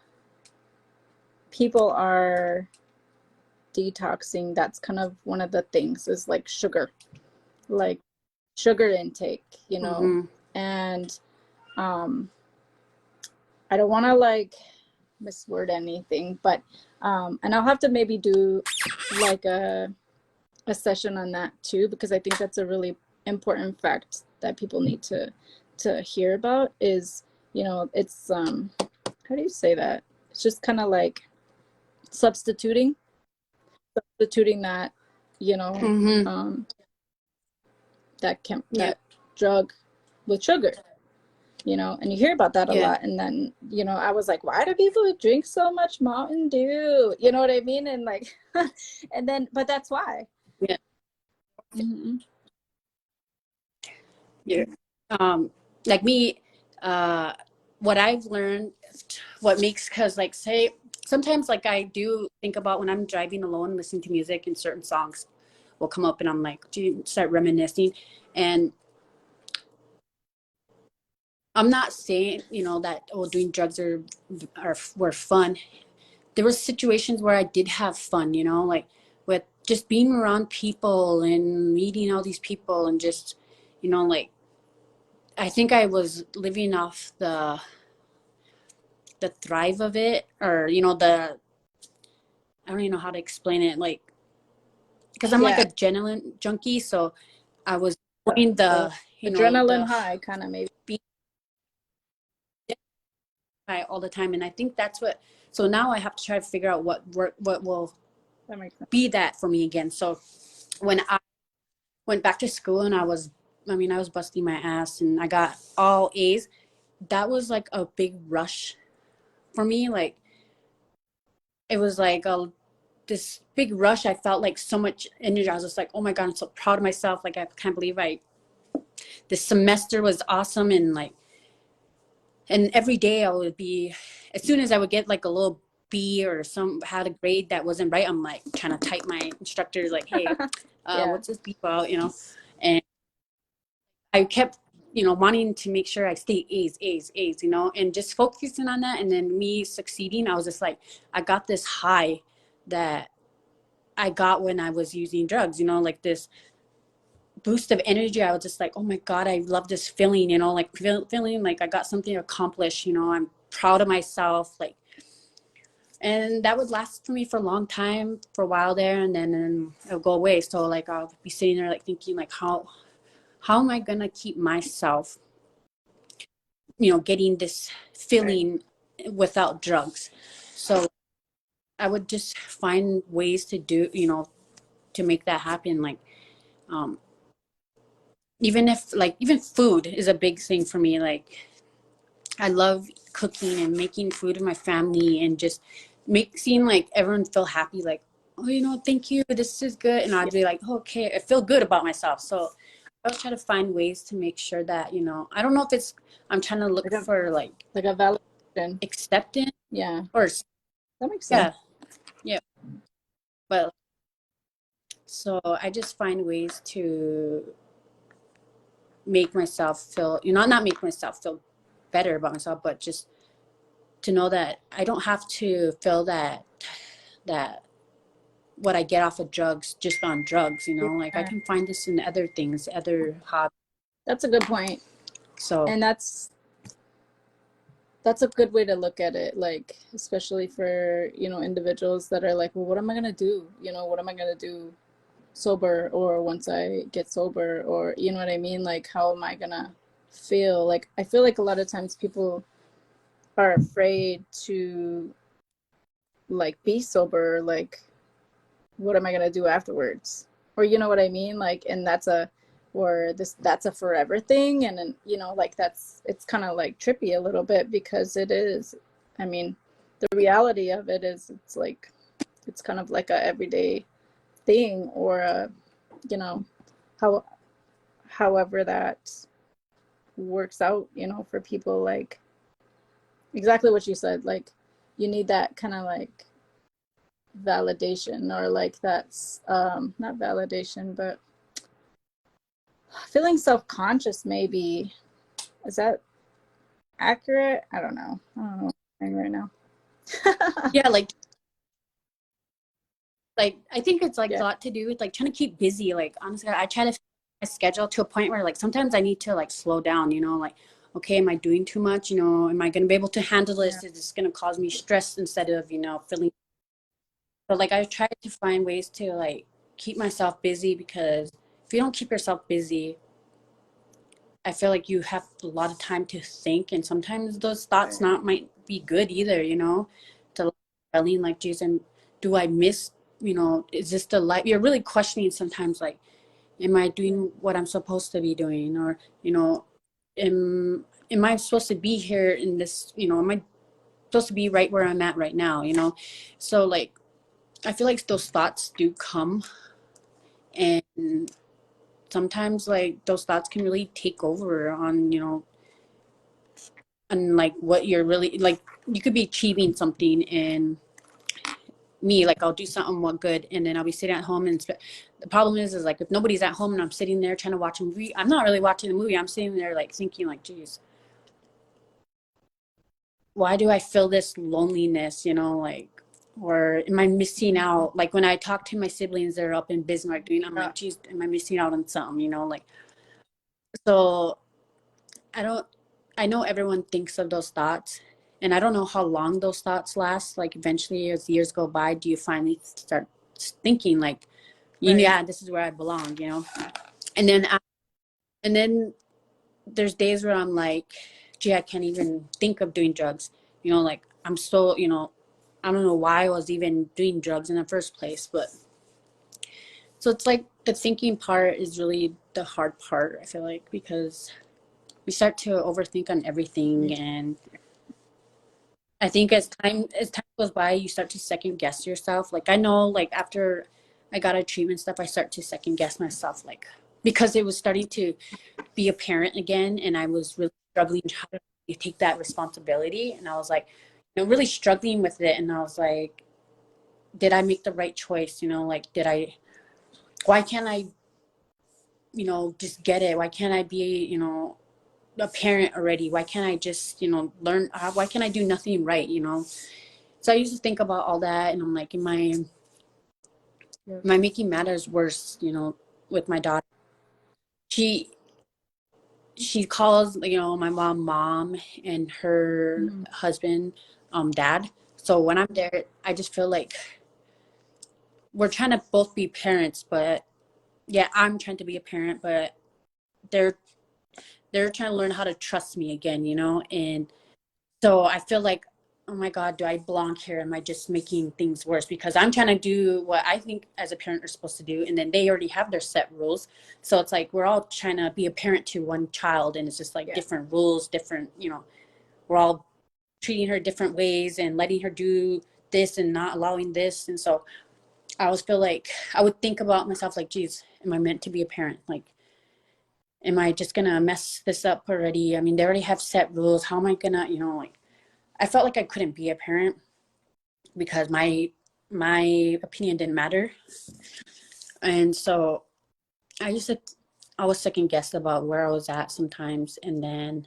people are detoxing, that's kind of one of the things is like sugar intake, you know. Mm-hmm. And um I don't want to like misword anything, but and I'll have to maybe do like a session on that too, because I think that's a really important fact that people need to hear about is, you know, it's how do you say that? It's just kind of like substituting that, you know, Mm-hmm. um Yeah. that drug with sugar, you know. And you hear about that a Yeah. lot. And then, you know, I was like, why do people drink so much Mountain Dew, you know what I mean? And like and then but that's why. Yeah. Mm-hmm. Yeah. Um, like me, uh, what I've learned, what makes, cause like say, sometimes like I do think about when I'm driving alone, listening to music and certain songs will come up and I'm like, do you start reminiscing? And I'm not saying, you know, that, oh, doing drugs were fun. There were situations where I did have fun, you know, like with just being around people and meeting all these people and just, like, I think I was living off the thrive of it, or I don't even know how to explain it, like, because I'm like Yeah. a adrenaline junkie, so I was doing The adrenaline high kind of maybe. being high all the time, and I think that's what. So now I have to try to figure out what will That makes sense. be that for me again. So when I went back to school and I was busting my ass and I got all A's, that was like a big rush for me. Like, it was like this big rush. I felt like so much energy. I was just like, oh my God, I'm so proud of myself. Like, I can't believe this semester was awesome. And like, and every day I would be, as soon as I would get like a little B or had a grade that wasn't right, I'm like trying to type my instructors like, hey, Yeah. what's this B about, And I kept, wanting to make sure I stay A's, and just focusing on that. And then me succeeding, I was just like, I got this high that I got when I was using drugs, like this boost of energy. I was just like, oh my God, I love this feeling, like feeling like I got something accomplished, I'm proud of myself. Like, and that would last for me for a long time, for a while there. And then it'll go away. So like, I'll be sitting there like thinking like, how am I going to keep myself, getting this feeling without drugs? So I would just find ways to do, to make that happen. Like, um, even food is a big thing for me. Like, I love cooking and making food with my family and just seeing like everyone feel happy. Like, oh, thank you, this is good. And I'd Yeah. be like, oh, okay, I feel good about myself. So I was trying to find ways to make sure that, I don't know if I'm trying to look for like Like a validation. acceptance Yeah. or, That makes sense. yeah, yeah. But so I just find ways to make myself feel, not make myself feel better about myself, but just to know that I don't have to feel that what I get off of drugs just on drugs, like I Yeah. can find this in other things, other hobbies. That's a good point. So And that's a good way to look at it, like especially for, individuals that are like, well, what am I gonna do? What am I gonna do sober, or once I get sober, or you know what I mean? Like, how am I gonna feel? Like, I feel like a lot of times people are afraid to like be sober, like what am I gonna do afterwards? Or you know what I mean? Like, and that's a forever thing, and then like it's kind of like trippy a little bit, because it is. I mean, the reality of it is it's like it's kind of like a everyday thing, or a you know how however that works out, for people, like exactly what you said, like you need that kind of like validation, or like that's not validation, but feeling self-conscious, maybe. Is that accurate? I don't know what I'm saying right now. yeah, like I think it's like Yeah. a lot to do with like trying to keep busy. Like, honestly, I try to fit my schedule to a point where like sometimes I need to like slow down, like, okay, am I doing too much? Am I going to be able to handle Yeah. this? Is this going to cause me stress instead of, feeling. But like I try to find ways to like keep myself busy, because if you don't keep yourself busy, I feel like you have a lot of time to think, and sometimes those thoughts Right. not might be good either, to feeling like, Jason, do I miss, is this the life? You're really questioning sometimes, like, am I doing what I'm supposed to be doing? Or, am I supposed to be here in this, am I supposed to be right where I'm at right now, So like, I feel like those thoughts do come, and sometimes like those thoughts can really take over on, and like what you're really like. You could be achieving something, and me, like, I'll do something what good, and then I'll be sitting at home, and the problem is like if nobody's at home and I'm sitting there trying to watch a movie, I'm not really watching a movie. I'm sitting there like thinking like, geez, why do I feel this loneliness, like or am I missing out? Like when I talk to my siblings that are up in Bismarck doing, I'm Yeah. like, geez, am I missing out on something? Like, so I don't, I know everyone thinks of those thoughts, and I don't know how long those thoughts last. Like eventually, as years go by, do you finally start thinking like, Right. yeah, this is where I belong, And then, and then there's days where I'm like, gee, I can't even think of doing drugs. Like I'm so, I don't know why I was even doing drugs in the first place, but so it's like the thinking part is really the hard part, I feel like, because we start to overthink on everything. And I think as time goes by, you start to second guess yourself. Like I know, like after I got a treatment stuff, I start to second guess myself, like because it was starting to be a parent again, and I was really struggling how to take that responsibility. And I was like, really struggling with it. And I was like, did I make the right choice? Like, why can't I, just get it? Why can't I be, a parent already? Why can't I just, learn? Why can't I do nothing right? So I used to think about all that, and I'm like, am I making matters worse? With my daughter, she she calls, my mom, and her Mhm. husband, dad. So when I'm there, I just feel like we're trying to both be parents, but yeah, I'm trying to be a parent, but they're they're trying to learn how to trust me again, and so I feel like, oh my God, do I belong here? Am I just making things worse? Because I'm trying to do what I think as a parent are supposed to do, and then they already have their set rules. So it's like we're all trying to be a parent to one child, and it's just like different rules, different, we're all treating her different ways and letting her do this and not allowing this. And so I always feel like I would think about myself like, geez, am I meant to be a parent? Like, am I just gonna mess this up already? I mean, they already have set rules. How am I gonna, like, I felt like I couldn't be a parent because my opinion didn't matter. And so I used to I was second guessed about where I was at sometimes, and then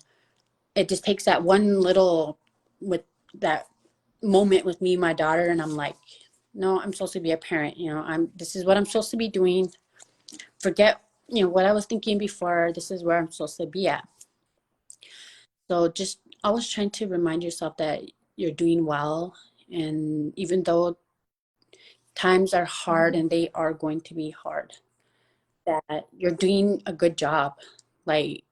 it just takes that one little with that moment with me and my daughter, and I'm like, no, I'm supposed to be a parent. This is what I'm supposed to be doing. Forget what I was thinking before. This is where I'm supposed to be at. So just always trying to remind yourself that you're doing well, and even though times are hard, and they are going to be hard, that you're doing a good job. Like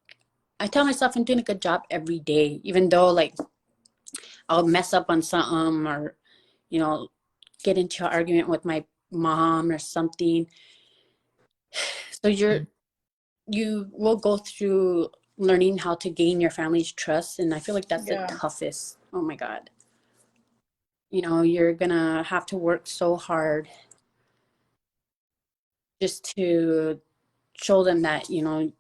I tell myself I'm doing a good job every day, even though like I'll mess up on something, or you know get into an argument with my mom or something. So you will go through learning how to gain your family's trust, and I feel like that's the Yeah. toughest. Oh my God. You're gonna have to work so hard just to show them that you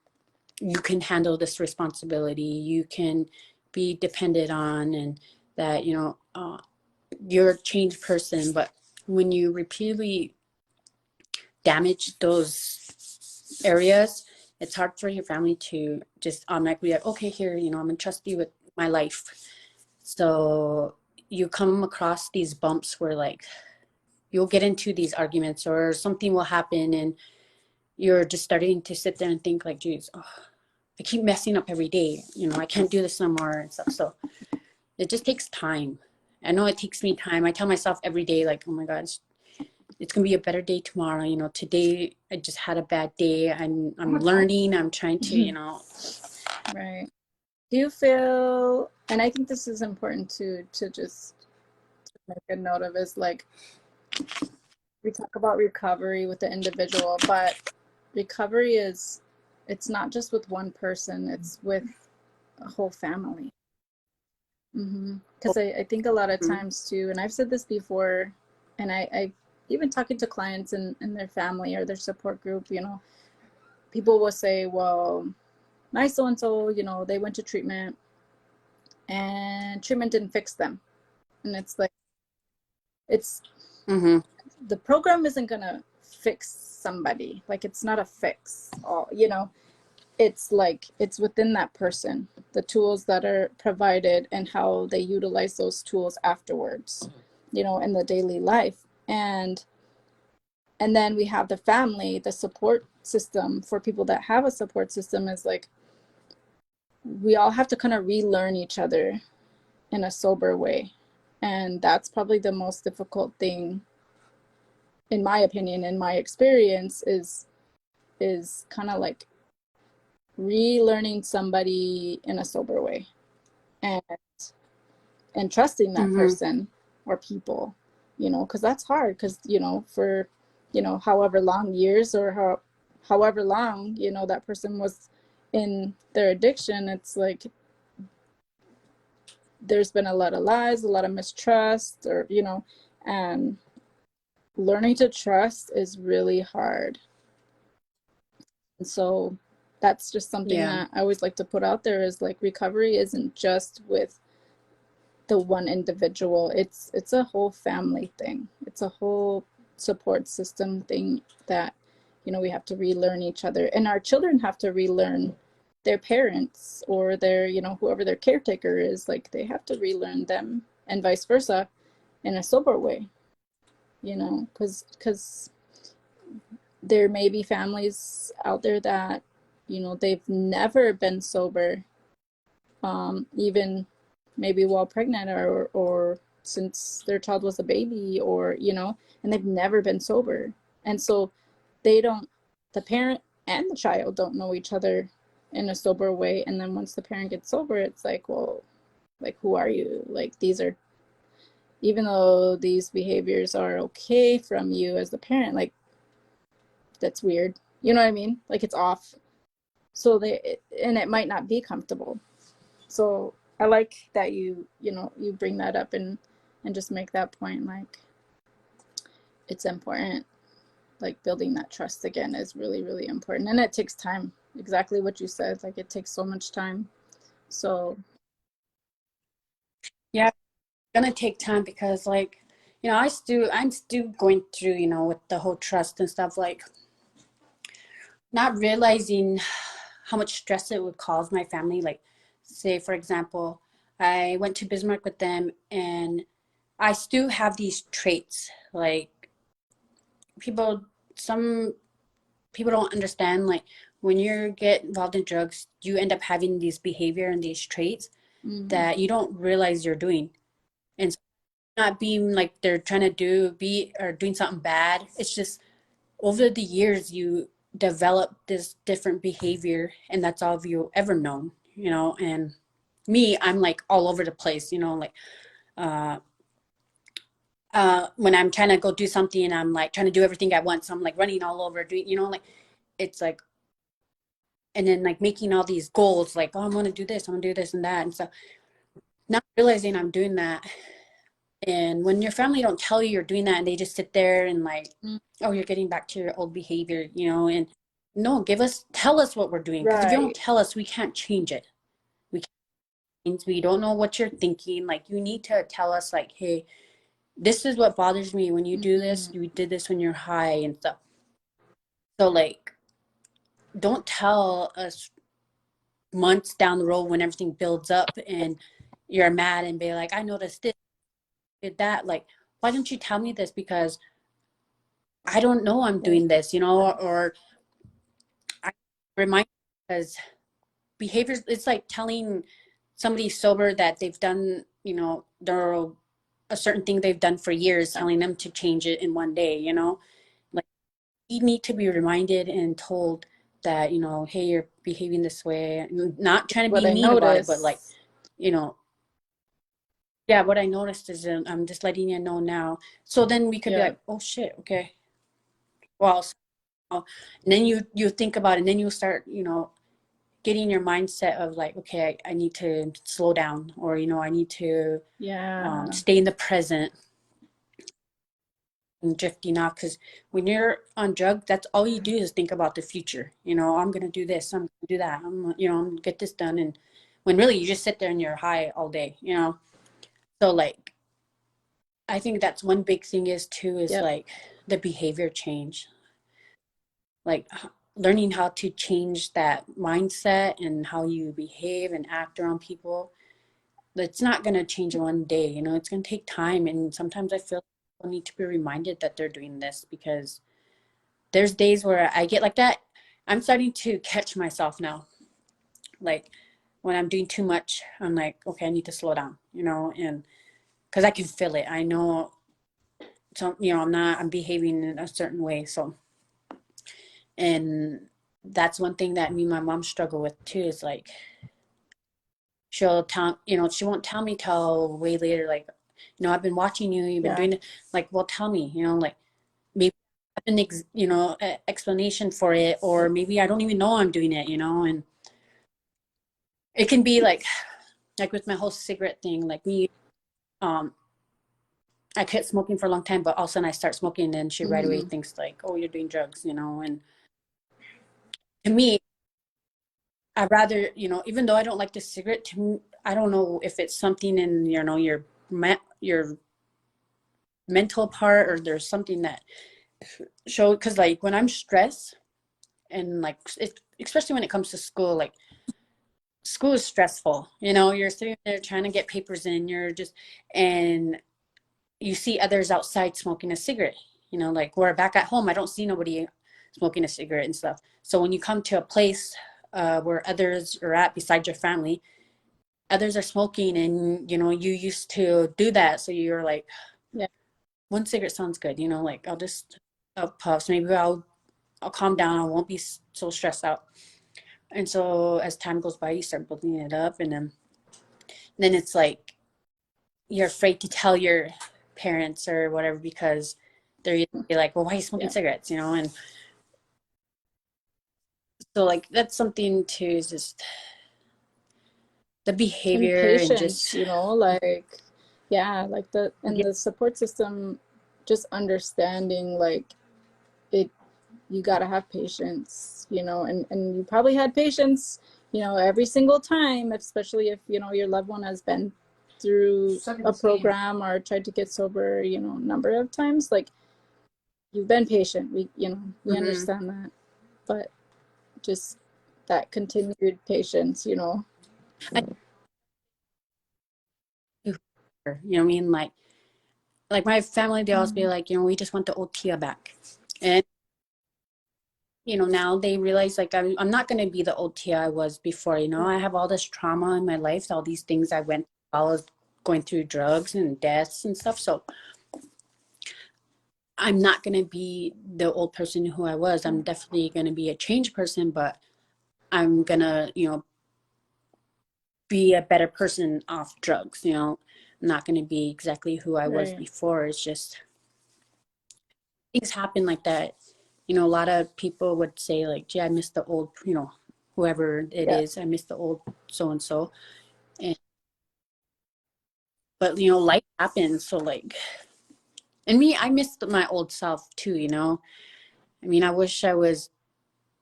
can handle this responsibility, you can be depended on, and that you're a changed person. But when you repeatedly damage those areas, it's hard for your family to just automatically like, okay, here, I'm gonna trust you with my life. So you come across these bumps where like you'll get into these arguments, or something will happen, and you're just starting to sit there and think like, geez, oh, I keep messing up every day. I can't do this no more and stuff. So it just takes time. I know it takes me time. I tell myself every day, like, oh my God, it's gonna be a better day tomorrow. Today I just had a bad day. I'm learning. I'm trying to. Right. Do you feel, and I think this is important to just make a note of, is like we talk about recovery with the individual, but recovery is, it's not just with one person, it's with a whole family. Because I think a lot of times too, and I've said this before, and I even talking to clients and their family or their support group, people will say, well, my so and so, they went to treatment and treatment didn't fix them. And it's like, it's Mm-hmm. the program isn't gonna fix somebody. Like, it's not a fix all, it's like it's within that person, the tools that are provided and how they utilize those tools afterwards. in the daily life. And then we have the family, the support system for people that have a support system is like, we all have to kind of relearn each other in a sober way. And that's probably the most difficult thing, in my opinion, in my experience, is kind of like relearning somebody in a sober way, and trusting that person or people, because that's hard, because for however long years, or however long that person was in their addiction, it's like there's been a lot of lies, a lot of mistrust, or and learning to trust is really hard. And so that's just something that I always like to put out there, is like, recovery isn't just with the one individual. It's a whole family thing. It's a whole support system thing that we have to relearn each other, and our children have to relearn their parents, or their whoever their caretaker is. Like, they have to relearn them, and vice versa, in a sober way, because there may be families out there that they've never been sober, even maybe while pregnant, or since their child was a baby, or and they've never been sober. And so the parent and the child don't know each other in a sober way. And then once the parent gets sober, it's like, well, like, who are you? Like, these are, even though these behaviors are okay from you as the parent, like, that's weird. You know what I mean? Like, it's off. So and it might not be comfortable. So I like that you bring that up, and just make that point. Like, it's important. Like, building that trust again is really, really important. And it takes time. Exactly what you said. Like, it takes so much time. So Yeah, it's gonna take time, because like, I'm still going through, with the whole trust and stuff, like not realizing how much stress it would cause my family. Like, say for example, I went to Bismarck with them, and I still have these traits. Like, some people don't understand, like, when you get involved in drugs, you end up having these behavior and these traits that you don't realize you're doing. And so, not being like they're trying to be or doing something bad. It's just over the years you develop this different behavior, and that's all you ever known, and me, I'm like all over the place, like uh when I'm trying to go do something, and I'm like trying to do everything at once, I'm like running all over doing, like, it's like, and then like making all these goals, like, oh, I'm gonna do this, I'm gonna do this and that, and so not realizing I'm doing that. And when your family don't tell you you're doing that, and they just sit there and like, oh, you're getting back to your old behavior, and no, tell us what we're doing. Because if you don't tell us, we can't change it. We don't know what you're thinking. Like, you need to tell us, like, hey, this is what bothers me when you do this. You did this when you're high and stuff. So like, don't tell us months down the road when everything builds up and you're mad and be like, I noticed this, did that. Like, why don't you tell me this? Because I don't know I'm doing this, or I remind, because behaviors, it's like telling somebody sober that they've done, they're a certain thing they've done for years, telling them to change it in one day, like, you need to be reminded and told that, hey, you're behaving this way. Not trying to be mean about it, but like, yeah, what I noticed is, I'm just letting you know now. So then we could be like, oh shit, okay. Well, and then you think about it, and then you start, getting your mindset of like, okay, I need to slow down, or I need to stay in the present, and drifting off. Because when you're on drugs, that's all you do is think about the future. I'm gonna do this, I'm gonna do that, I'm gonna get this done, and when really you just sit there and you're high all day. So like, I think that's one big thing is like the behavior change, like learning how to change that mindset and how you behave and act around people. it's not going to change one day, you know, it's going to take time. And sometimes I feel people need to be reminded that they're doing this, because there's days where I get like that. I'm starting to catch myself now. Like when I'm doing too much, I'm like, okay, I need to slow down, you know, and because I can feel it. I know, so, you know, I'm behaving in a certain way. So, and that's one thing that me and my mom struggle with too, is like, she'll tell, you know, she won't tell me till way later, like, you know, I've been watching you, you've been Yeah. doing it. Like, well, tell me, you know, like maybe I have an you know, explanation for it, or maybe I don't even know I'm doing it, you know. And it can be like with my whole cigarette thing, like me, um, I quit smoking for a long time, but all of a sudden I start smoking, and she right away Mm-hmm. thinks like, oh, you're doing drugs, you know. And to me, I rather, you know, even though I don't like the cigarette, to me, I don't know if it's something in, you know, your mental part, or there's something that show, because like when I'm stressed, and like especially when it comes to school, like school is stressful, you know, you're sitting there trying to get papers in, you're just, and you see others outside smoking a cigarette, you know, like we're back at home, I don't see nobody smoking a cigarette and stuff. So when you come to a place where others are at beside your family, others are smoking, and you know, you used to do that, so you're like, Yeah. one cigarette sounds good, you know, like I'll just puffs, maybe I'll calm down, I won't be so stressed out. And so as time goes by, you start building it up, and then it's like you're afraid to tell your parents or whatever, because they're like, well, why are you smoking Yeah. cigarettes, you know? And so like that's something too, is just the And behavior, and patience, just you know, like, yeah, like the, and yeah. the support system, just understanding like it, you got to have patience, you know, and you probably had patience, you know, every single time, especially if, you know, your loved one has been through a program or tried to get sober, you know, a number of times. Like, you've been patient. We, you know, we Mm-hmm. understand that, but just that continued patience, you know. You know what I mean? Like my family, they always be Mm. like, you know, we just want the old Tia back. And you know, now they realize like I'm not gonna be the old Tia I was before. You know, I have all this trauma in my life, all these things I went while I was going through drugs and deaths and stuff. So I'm not gonna be the old person who I was. I'm definitely gonna be a changed person, but I'm gonna, you know, be a better person off drugs. You know, I'm not gonna be exactly who I was Right. before. It's just things happen like that. You know, a lot of people would say like, gee, I miss the old, you know, whoever it Yeah. is, I miss the old so and so. And but you know, life happens. So like, and me, I missed my old self too, you know. I mean, I wish I was,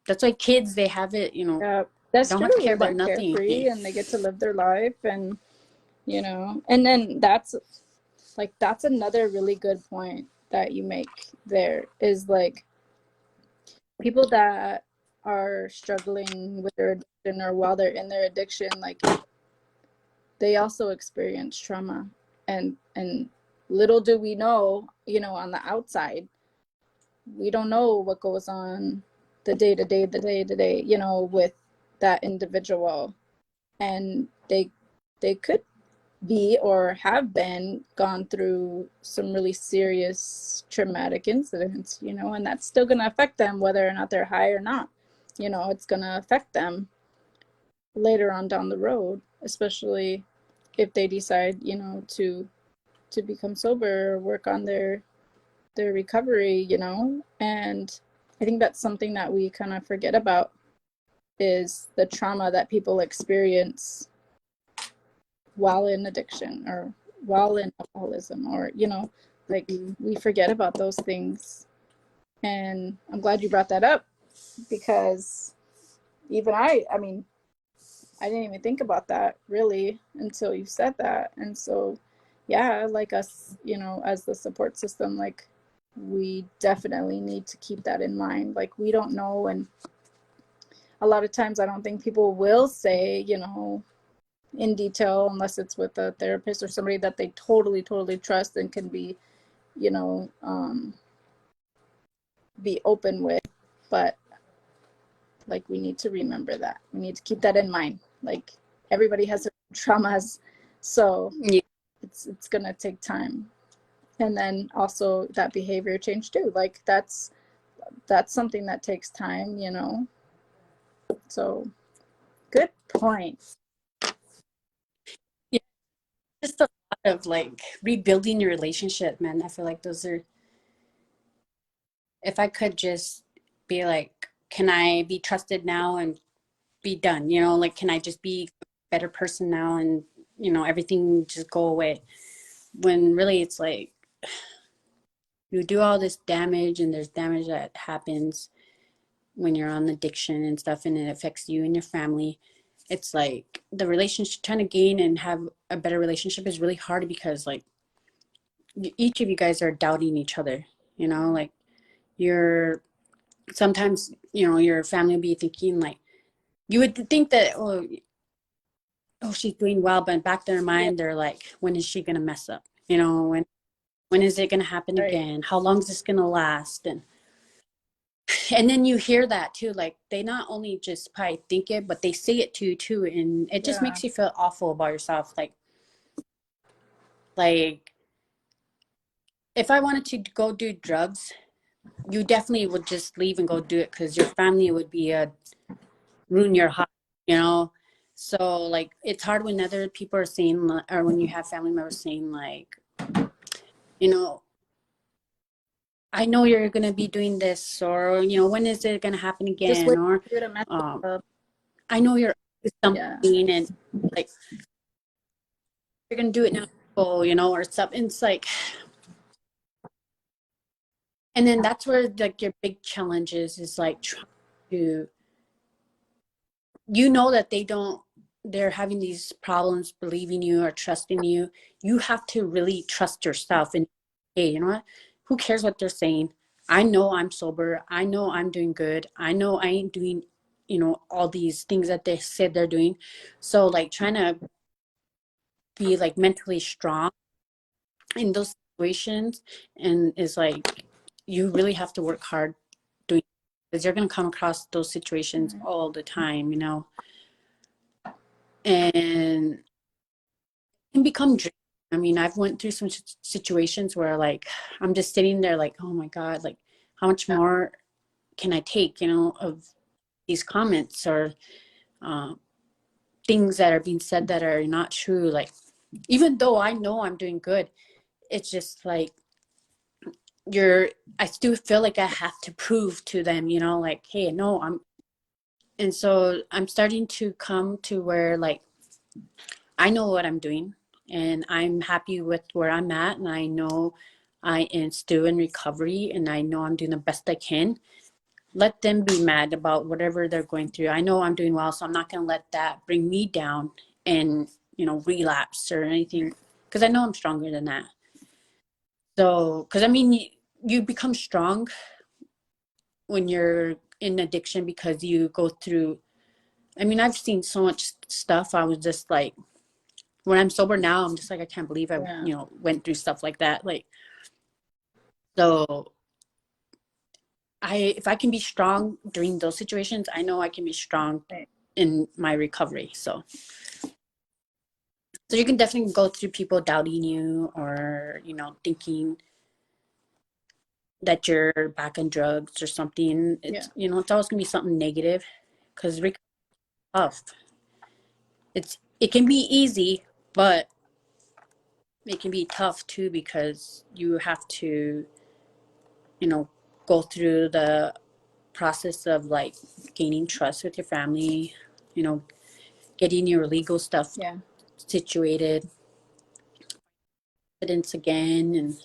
that's why kids, they have it, you know, Yeah. they That's don't have to care true. about They're nothing. carefree and they get to live their life, and, you know, and then that's like, that's another really good point that you make there, is like people that are struggling with their addiction, or while they're in their addiction, like they also experience trauma, and little do we know, you know, on the outside, we don't know what goes on the day to day, you know, with that individual, and they could be or have been gone through some really serious traumatic incidents, you know, and that's still going to affect them whether or not they're high or not. You know, it's going to affect them later on down the road, especially if they decide, you know, to become sober or work on their recovery, you know. And I think that's something that we kind of forget about, is the trauma that people experience while in addiction or while in alcoholism, or, you know, like Mhm. we forget about those things. And I'm glad you brought that up, because even I mean, I didn't even think about that really until you said that. And so, yeah, like us, you know, as the support system, like we definitely need to keep that in mind. Like, we don't know. And a lot of times I don't think people will say, you know, in detail unless it's with a therapist or somebody that they totally trust and can be, you know, be open with. But like, we need to remember that. We need to keep that in mind. Like, everybody has their traumas, so Yeah. it's gonna take time. And then also that behavior change too. Like, that's something that takes time, you know. So good point. Yeah, just a lot of like rebuilding your relationship, man. I feel like those are, if I could just be like, can I be trusted now and be done? You know, like, can I just be a better person now and, you know, everything just go away? When really it's like you do all this damage and there's damage that happens when you're on addiction and stuff and it affects you and your family. It's like the relationship, trying to gain and have a better relationship is really hard because like each of you guys are doubting each other, you know, like you're sometimes, you know, your family will be thinking like, you would think that, oh, she's doing well, but back in their Yeah, mind, they're like, when is she going to mess up? You know, when is it going to happen right. again? How long is this going to last? And then you hear that too, like they not only just probably think it, but they say it to you too, and it just Yeah, makes you feel awful about yourself. Like if I wanted to go do drugs, you definitely would just leave and go do it because your family would be ruin your heart, you know. So like it's hard when other people are saying, or when you have family members saying like, you know, I know you're gonna be doing this, or you know, when is it gonna happen just again, wait or for you to mess um, up. I know you're up to Yeah, something, and like you're gonna do it now, you know, or something. It's like, and then that's where like your big challenge is like trying to, you know, that they're having these problems believing you or trusting you. You have to really trust yourself and, hey, you know what, who cares what they're saying? I know I'm sober, I know I'm doing good, I know I ain't doing, you know, all these things that they said they're doing. So like trying to be like mentally strong in those situations, and is like you really have to work hard doing, because you're going to come across those situations all the time, you know, and can become draining. I mean, I've went through some situations where like I'm just sitting there like, oh my god, like how much more can I take, you know, of these comments or uh, things that are being said that are not true. Like even though I know I'm doing good, it's just like I still feel like I have to prove to them, you know, like, hey, no, and so I'm starting to come to where like I know what I'm doing and I'm happy with where I'm at, and I know I am still in recovery and I know I'm doing the best I can. Let them be mad about whatever they're going through. I know I'm doing well, so I'm not going to let that bring me down and, you know, relapse or anything, because I know I'm stronger than that. So, because I mean, you become strong when you're in addiction because you go through, I mean, I've seen so much stuff. I was just like, when I'm sober now, I'm just like, I can't believe I, yeah, you know, went through stuff like that. Like, so if I can be strong during those situations, I know I can be strong right. in my recovery. So you can definitely go through people doubting you or, you know, thinking that you're back on drugs or something. Yeah, It's, you know, it's always gonna be something negative because recovery is tough. It can be easy, but it can be tough too because you have to, you know, go through the process of like gaining trust with your family, you know, getting your legal stuff yeah, situated, evidence again,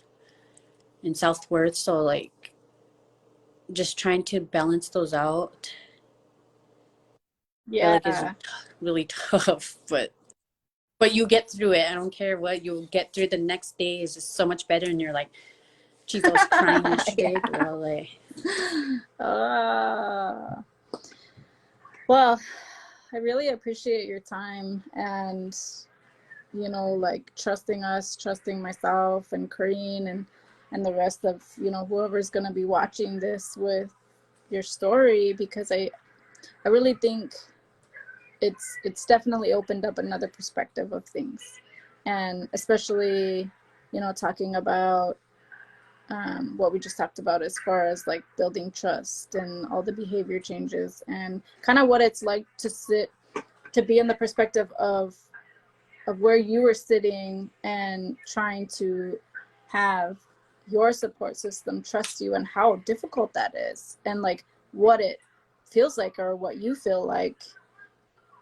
and self-worth. So like just trying to balance those out, I feel like is yeah. really tough, but you get through it. I don't care what, you'll get through. The next day is just so much better, and you're like, geez, I was crying yesterday, Yeah. girl. Like, Uh, well, I really appreciate your time and, you know, like trusting us, trusting myself and Corrine and the rest of, you know, whoever's going to be watching this with your story, because I really think it's definitely opened up another perspective of things. And especially, you know, talking about what we just talked about as far as like building trust and all the behavior changes and kind of what it's like to be in the perspective of where you were sitting and trying to have your support system trust you and how difficult that is, and like what it feels like or what you feel like,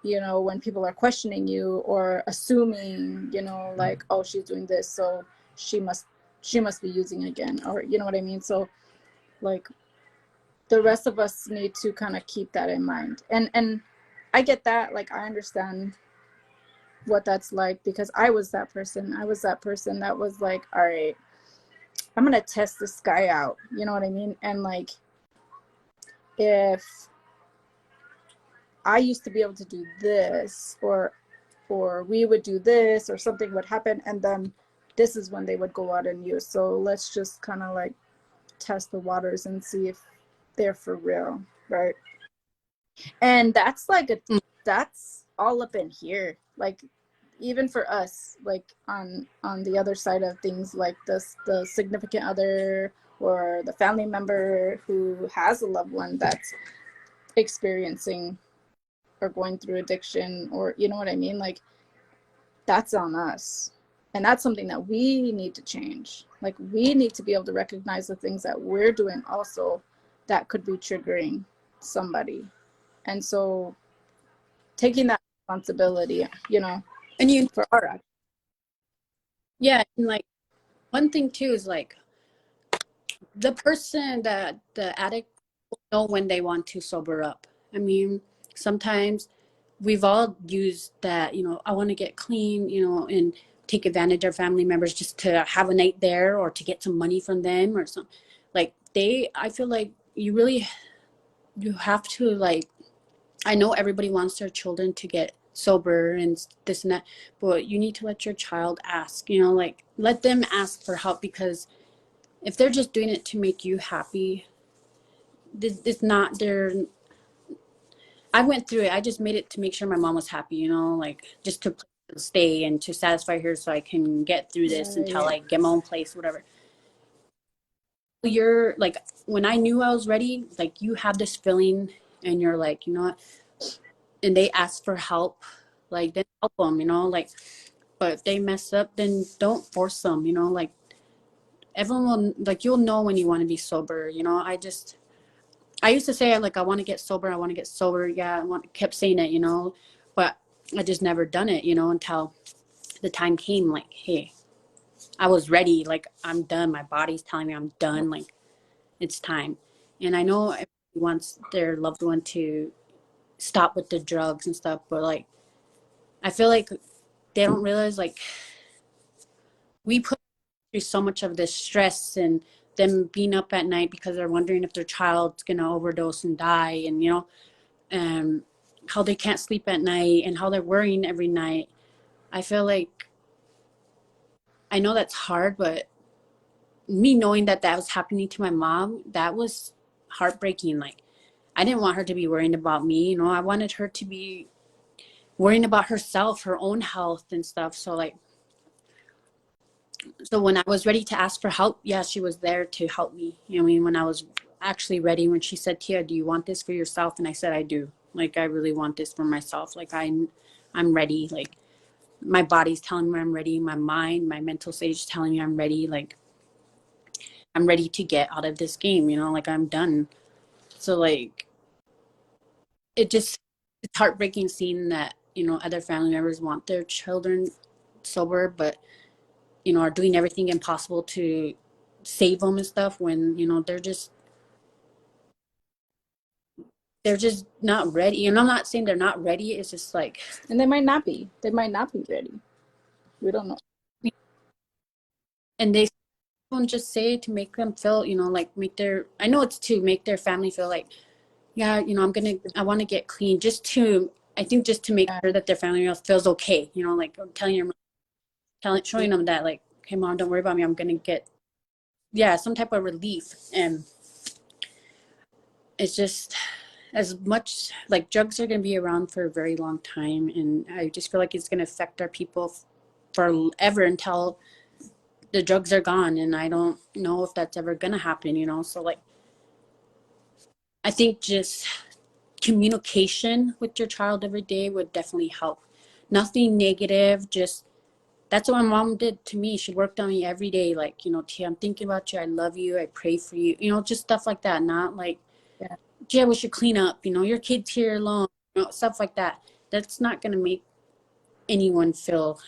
you know, when people are questioning you or assuming, you know, like, oh, she's doing this, so she must she must be using again, or you know what I mean. So like the rest of us need to kind of keep that in mind. And I get that, like I understand what that's like, because I was that person. I was that person that was like, all right, I'm gonna test this guy out, you know what I mean. And like if I used to be able to do this, or we would do this, or something would happen, and then this is when they would go out and use. So let's just kind of like test the waters and see if they're for real, right? And that's like that's all up in here, like even for us, like on the other side of things, like this, the significant other or the family member who has a loved one that's experiencing or going through addiction, or you know what I mean, like that's on us. And that's something that we need to change. Like we need to be able to recognize the things that we're doing also that could be triggering somebody. And so taking that responsibility, you know, And you, for our actions. yeah, and like one thing too is like the person that the addict will know when they want to sober up. I mean, sometimes we've all used that, you know, I want to get clean, you know, and take advantage of family members just to have a night there or to get some money from them or something. Like I feel like you have to like, I know everybody wants their children to get sober and this and that, but you need to let your child ask, you know, like let them ask for help, because if they're just doing it to make you happy, it's not their. I went through it. I just made it to make sure my mom was happy, you know, like just to stay and to satisfy her so I can get through this until I get my own place, whatever. You're like, when I knew I was ready, like you have this feeling and you're like, you know what? And they ask for help, like then help them, you know, like, but if they mess up, then don't force them, you know, like everyone will, like, you'll know when you want to be sober, you know. I used to say like I want to get sober, I want to get sober. Yeah, kept saying it, you know, but I just never done it, you know, until the time came. Like, hey, I was ready. Like I'm done. My body's telling me I'm done. Like it's time. And I know everybody wants their loved one to stop with the drugs and stuff, but like I feel like they don't realize like we put through so much of this stress and them being up at night because they're wondering if their child's gonna overdose and die, and you know, how they can't sleep at night and how they're worrying every night. I feel like I know that's hard, but me knowing that that was happening to my mom, that was heartbreaking. Like I didn't want her to be worrying about me, you know. I wanted her to be worrying about herself, her own health and stuff. So like, so when I was ready to ask for help, yeah, she was there to help me. You know what I mean? When I was actually ready, when she said, Tia, do you want this for yourself? And I said, I do. Like, I really want this for myself. Like, I'm ready. Like, my body's telling me I'm ready. My mind, my mental state is telling me I'm ready. Like, I'm ready to get out of this game, you know, like I'm done. So like, it's heartbreaking seeing that, you know, other family members want their children sober, but you know, are doing everything impossible to save them and stuff when, you know, they're just not ready. And I'm not saying they're not ready. It's just like, And they might not be ready. We don't know. and they don't just say it to make them feel, you know, like I know it's to make their family feel like, yeah, you know, I want to get clean, just to I think just to make Yeah. sure that their family feels okay, you know, like showing them that like, hey mom, don't worry about me, I'm gonna get, yeah, some type of relief. And it's just, as much like drugs are going to be around for a very long time, and I just feel like it's going to affect our people forever until the drugs are gone, and I don't know if that's ever going to happen, you know. So like, I think just communication with your child every day would definitely help. Nothing negative, just that's what my mom did to me. She worked on me every day, like, you know, Tia, I'm thinking about you, I love you, I pray for you, you know, just stuff like that. Not like, Yeah. gee, we should clean up, you know, your kid's here alone, you know, stuff like that. That's not going to make anyone feel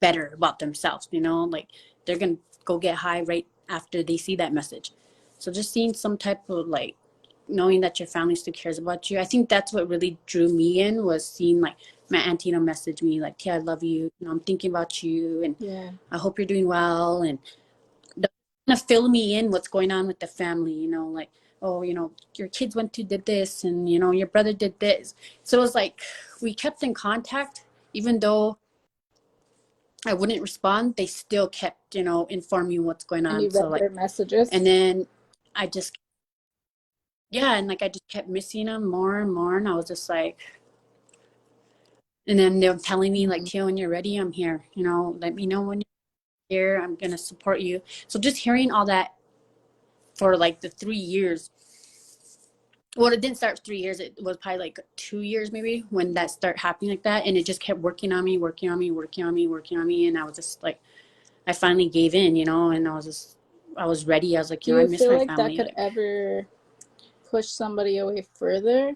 better about themselves, you know, like they're going to go get high right after they see that message. So just seeing some type of like, knowing that your family still cares about you. I think that's what really drew me in, was seeing like my auntie, you know, message me like, "Yeah, I love you. You know, I'm thinking about you, and Yeah. I hope you're doing well." And kind of fill me in what's going on with the family, you know, like, oh, you know, your kids went to did this, and you know, your brother did this. So it was like we kept in contact, even though I wouldn't respond, they still kept, you know, informing me what's going And on. you read So like, their messages. and then I just, yeah, and like I just kept missing them more and more, and I was just like, and then they're telling me like, Mhm. Tia, when you're ready, I'm here, you know, let me know when you're here, I'm gonna support you. So just hearing all that for like the 3 years, well, it didn't start 3 years, it was probably like 2 years maybe when that started happening like that, and it just kept working on me, working on me, working on me, working on me. And I was just like, I finally gave in, you know, and I was ready. I was like, Do you know, I you miss feel my like that family, could like ever push somebody away further?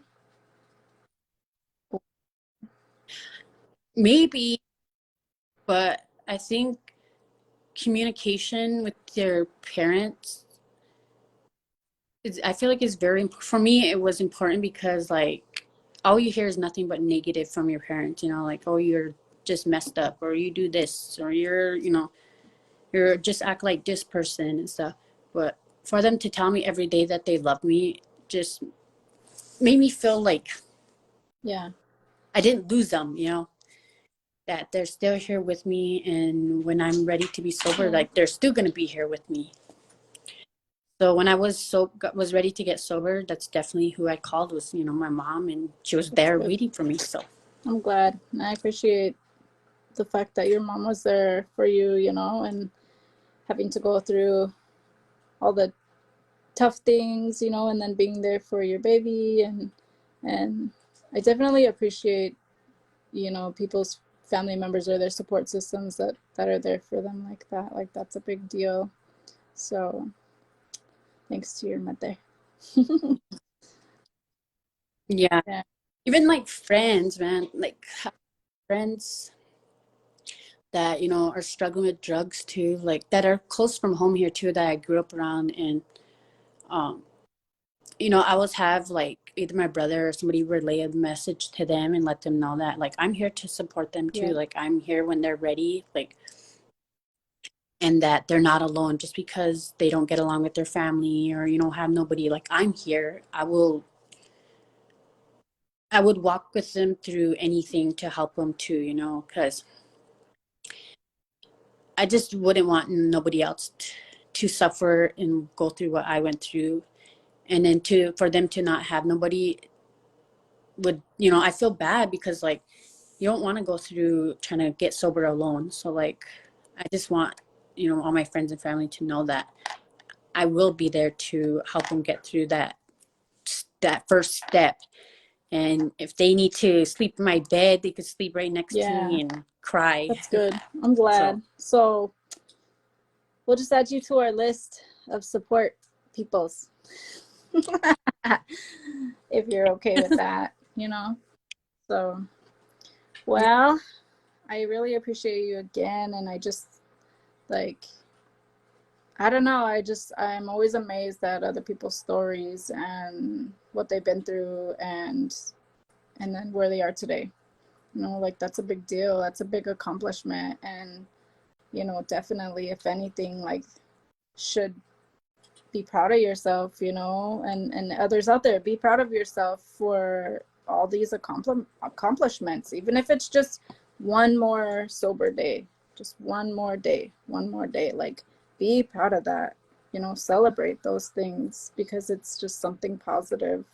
maybe. But I think communication with their parents is, I feel like, is very important. For me it was important because like all you hear is nothing but negative from your parents, you know, like, oh, you're just messed up, or you do this, or you're, you know, you're just act like this person and stuff. But for them to tell me every day that they love me just made me feel like Yeah. I didn't lose them, you know, that they're still here with me. And when I'm ready to be sober, Yeah. like they're still going to be here with me. So when I was ready to get sober, that's definitely who I called, was, you know, my mom, and she was That's there good. waiting for me. So I'm glad. And I appreciate the fact that your mom was there for you, you know, and having to go through all the tough things, you know, and then being there for your baby. And I definitely appreciate, you know, people's family members or their support systems that are there for them like that. Like that's a big deal. So thanks to your mother. yeah, Yeah. even like friends, man, like friends that, you know, are struggling with drugs too, like that are close from home here too, that I grew up around. And um you know, I always have like either my brother or somebody relay a message to them and let them know that like I'm here to support them too, Yeah. like I'm here when they're ready, like, and that they're not alone just because they don't get along with their family, or, you know, have nobody. Like, I'm here, I would walk with them through anything to help them too, you know, because I just wouldn't want nobody else to suffer and go through what I went through. And then to for them to not have nobody would, you know, I feel bad because like you don't want to go through trying to get sober alone. So like I just want, you know, all my friends and family to know that I will be there to help them get through that first step. And if they need to sleep in my bed, they could sleep right next to Yeah. me and cry. That's good. I'm So glad. So we'll just add you to our list of support peoples. If you're okay with that, you know. So, yeah, well, I really appreciate you again, and I just like I don't know, I'm always amazed at other people's stories and what they've been through and then where they are today. You know, like that's a big deal. That's a big accomplishment and you know, definitely if anything like should be proud of yourself, you know, and others out there, be proud of yourself for all these accomplishments, even if it's just one more sober day, just one more day, like be proud of that, you know, celebrate those things, because it's just something positive,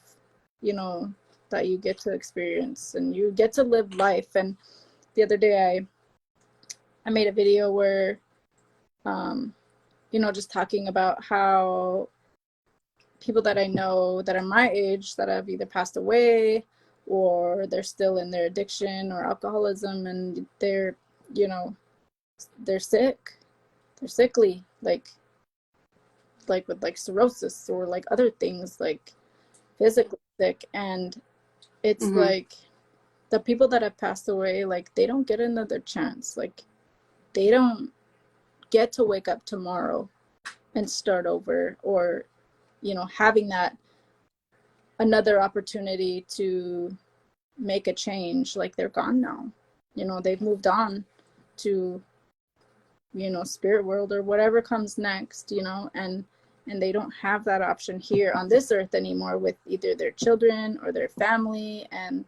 you know, that you get to experience and you get to live life. And the other day I made a video where, you know, just talking about how people that I know that are my age that have either passed away or they're still in their addiction or alcoholism, and they're, you know, they're sick, they're sickly, like with like cirrhosis or like other things, like physically sick. And it's like the people that have passed away, like they don't get another chance, like they don't get to wake up tomorrow and start over, or, you know, having that another opportunity to make a change. Like they're gone now, you know, they've moved on to, you know, spirit world or whatever comes next, you know, and they don't have that option here on this earth anymore with either their children or their family. And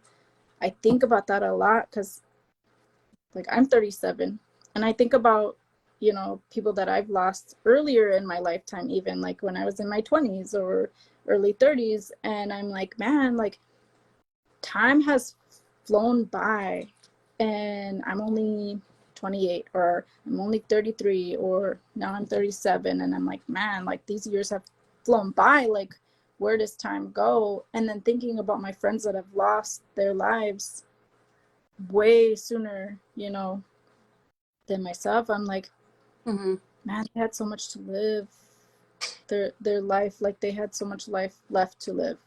I think about that a lot, because like I'm 37 and I think about, you know, people that I've lost earlier in my lifetime, even like when I was in my 20s or early 30s, and I'm like, man, like time has flown by and I'm only 28, or I'm only 33, or now I'm 37, and I'm like, man, like these years have flown by, like where does time go? And then thinking about my friends that have lost their lives way sooner, you know, than myself, I'm like, man, they had so much to live. Their life, like they had so much life left to live,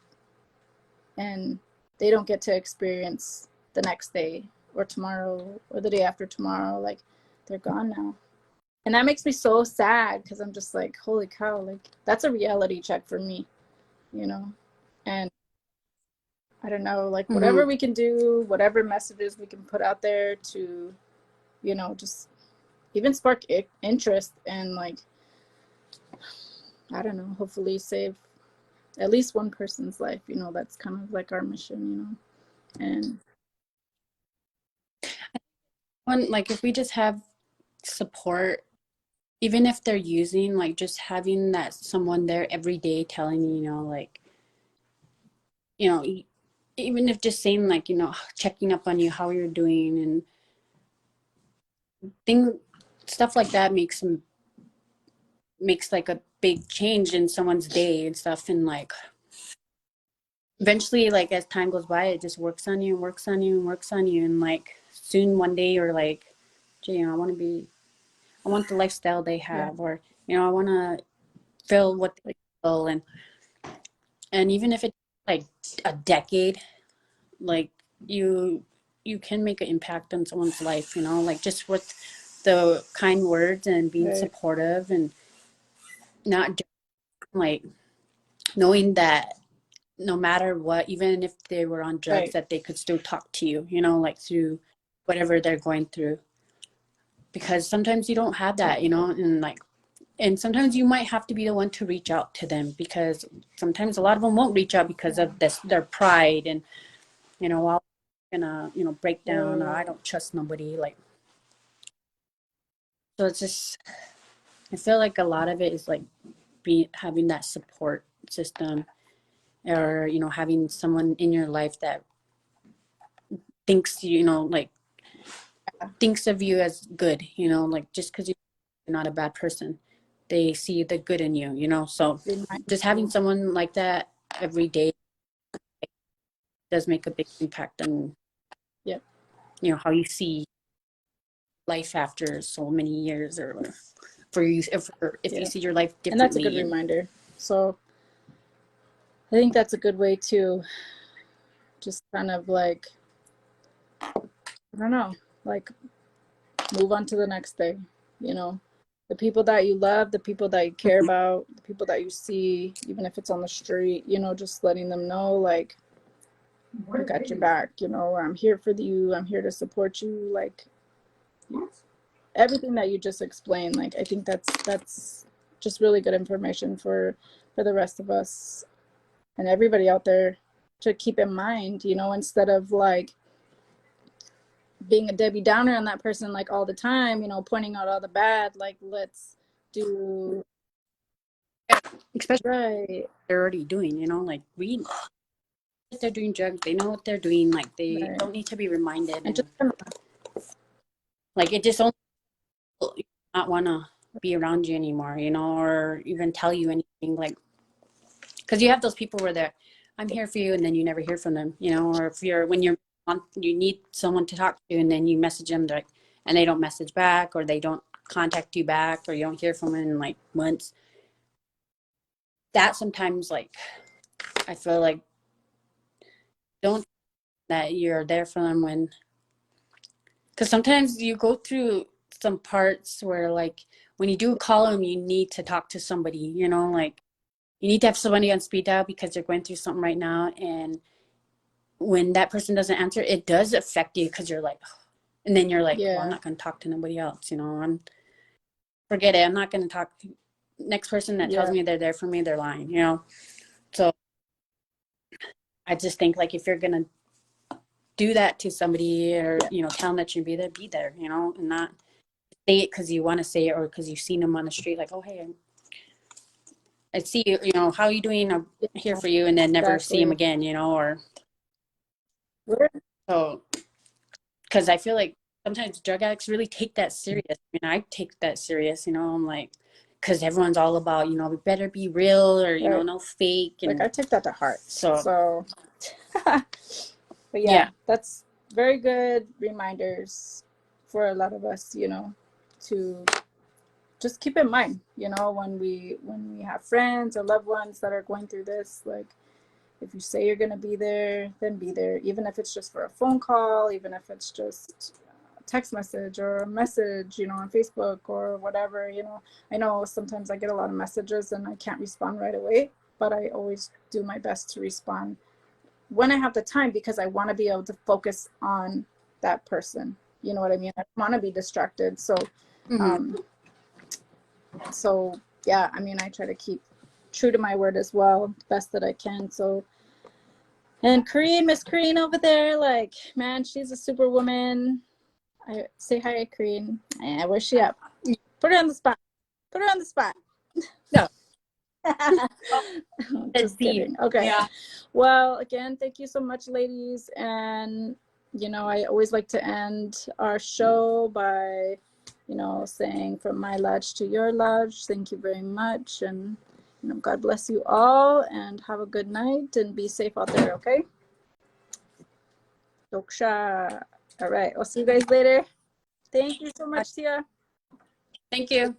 and they don't get to experience the next day or tomorrow or the day after tomorrow. Like they're gone now, and that makes me so sad, because I'm just like, holy cow, like that's a reality check for me, you know. And I don't know, like whatever we can do, whatever messages we can put out there to, you know, just even spark interest and, like, I don't know, hopefully save at least one person's life, you know. That's kind of like our mission, you know. And One, like if we just have support, even if they're using, like just having that someone there every day telling you, you know, like, you know, even if just saying like, you know, checking up on you, how you're doing, and things, stuff like that makes like a big change in someone's day and stuff. And like eventually, like as time goes by, it just works on you and works on you and works on you, and like soon one day you're like, gee, you know, I want the lifestyle they have, or, you know, I want to feel what they feel. And even if it's like a decade, like you can make an impact on someone's life, you know, like just with the kind words and being supportive, and not just like knowing that no matter what, even if they were on drugs, that they could still talk to you, you know, like through whatever they're going through. Because sometimes you don't have that, you know, and sometimes you might have to be the one to reach out to them, because sometimes a lot of them won't reach out because of their pride, and, you know, I'm gonna, you know, break down, or I don't trust nobody, like. So it's just, I feel like a lot of it is like having that support system, or, you know, having someone in your life that thinks, you know, like thinks of you as good, you know, like just because you're not a bad person, they see the good in you, you know. So just having someone like that every day does make a big impact on, you know, how you see life after so many years, or for you, if you see your life differently. And that's a good reminder. So I think that's a good way to just kind of like, I don't know, like move on to the next thing, you know. The people that you love, the people that you care about, the people that you see, even if it's on the street, you know, just letting them know, like, I got your back, you know, I'm here for you, I'm here to support you, like everything that you just explained. Like I think that's just really good information for the rest of us and everybody out there, to keep in mind, you know, instead of like being a Debbie Downer on that person like all the time, you know, pointing out all the bad. Like, let's do especially right. they're already doing, you know, like we know that they're doing drugs, they know what they're doing, like they Right. don't need to be reminded, And and like it just only not want to be around you anymore, you know, or even tell you anything, like because you have those people where they're I'm here for you and then you never hear from them, you know, or if you're when you're on you need someone to talk to and then you message them like and they don't message back or they don't contact you back or you don't hear from them in like months. That sometimes like I feel like don't that you're there for them when because sometimes you go through some parts where like when you do call them you need to talk to somebody, you know, like you need to have somebody on speed dial because they're going through something right now, and when that person doesn't answer it does affect you because you're like and then you're like, well, I'm not going to talk to nobody else, you know, I'm forget it, I'm not going to talk. Next person that tells me they're there for me, they're lying, you know. So I just think like if you're going to do that to somebody or you know tell them that you be there, you know, and not say it because you want to say it or because you've seen them on the street like, oh hey, I see you, you know, how are you doing, I'm here for you, and then never see him again, you know, or so because I feel like sometimes drug addicts really take that serious. I mean, I take that serious, you know, I'm like because everyone's all about, you know, we better be real or you know no fake, and like I take that to heart, so but yeah, that's very good reminders for a lot of us, you know, to just keep in mind, you know, when we have friends or loved ones that are going through this, like if you say you're going to be there, then be there, even if it's just for a phone call, even if it's just a text message or a message, you know, on Facebook or whatever, you know. I know sometimes I get a lot of messages and I can't respond right away, but I always do my best to respond when I have the time because I want to be able to focus on that person. You know what I mean? I want to be distracted. So, so yeah, I mean, I try to keep true to my word as well, best that I can. So, and Miss Kareen over there, like, man, she's a superwoman. I say hi, Kareen. Where's she at? Put her on the spot. Put her on the spot. no. Just kidding. Okay. Yeah. Well, again, thank you so much, ladies. And, you know, I always like to end our show by, you know, saying from my lodge to your lodge, thank you very much. And, you know, God bless you all and have a good night and be safe out there, okay? Doksha. All right. I'll see you guys later. Thank you so much, Tia. Thank you.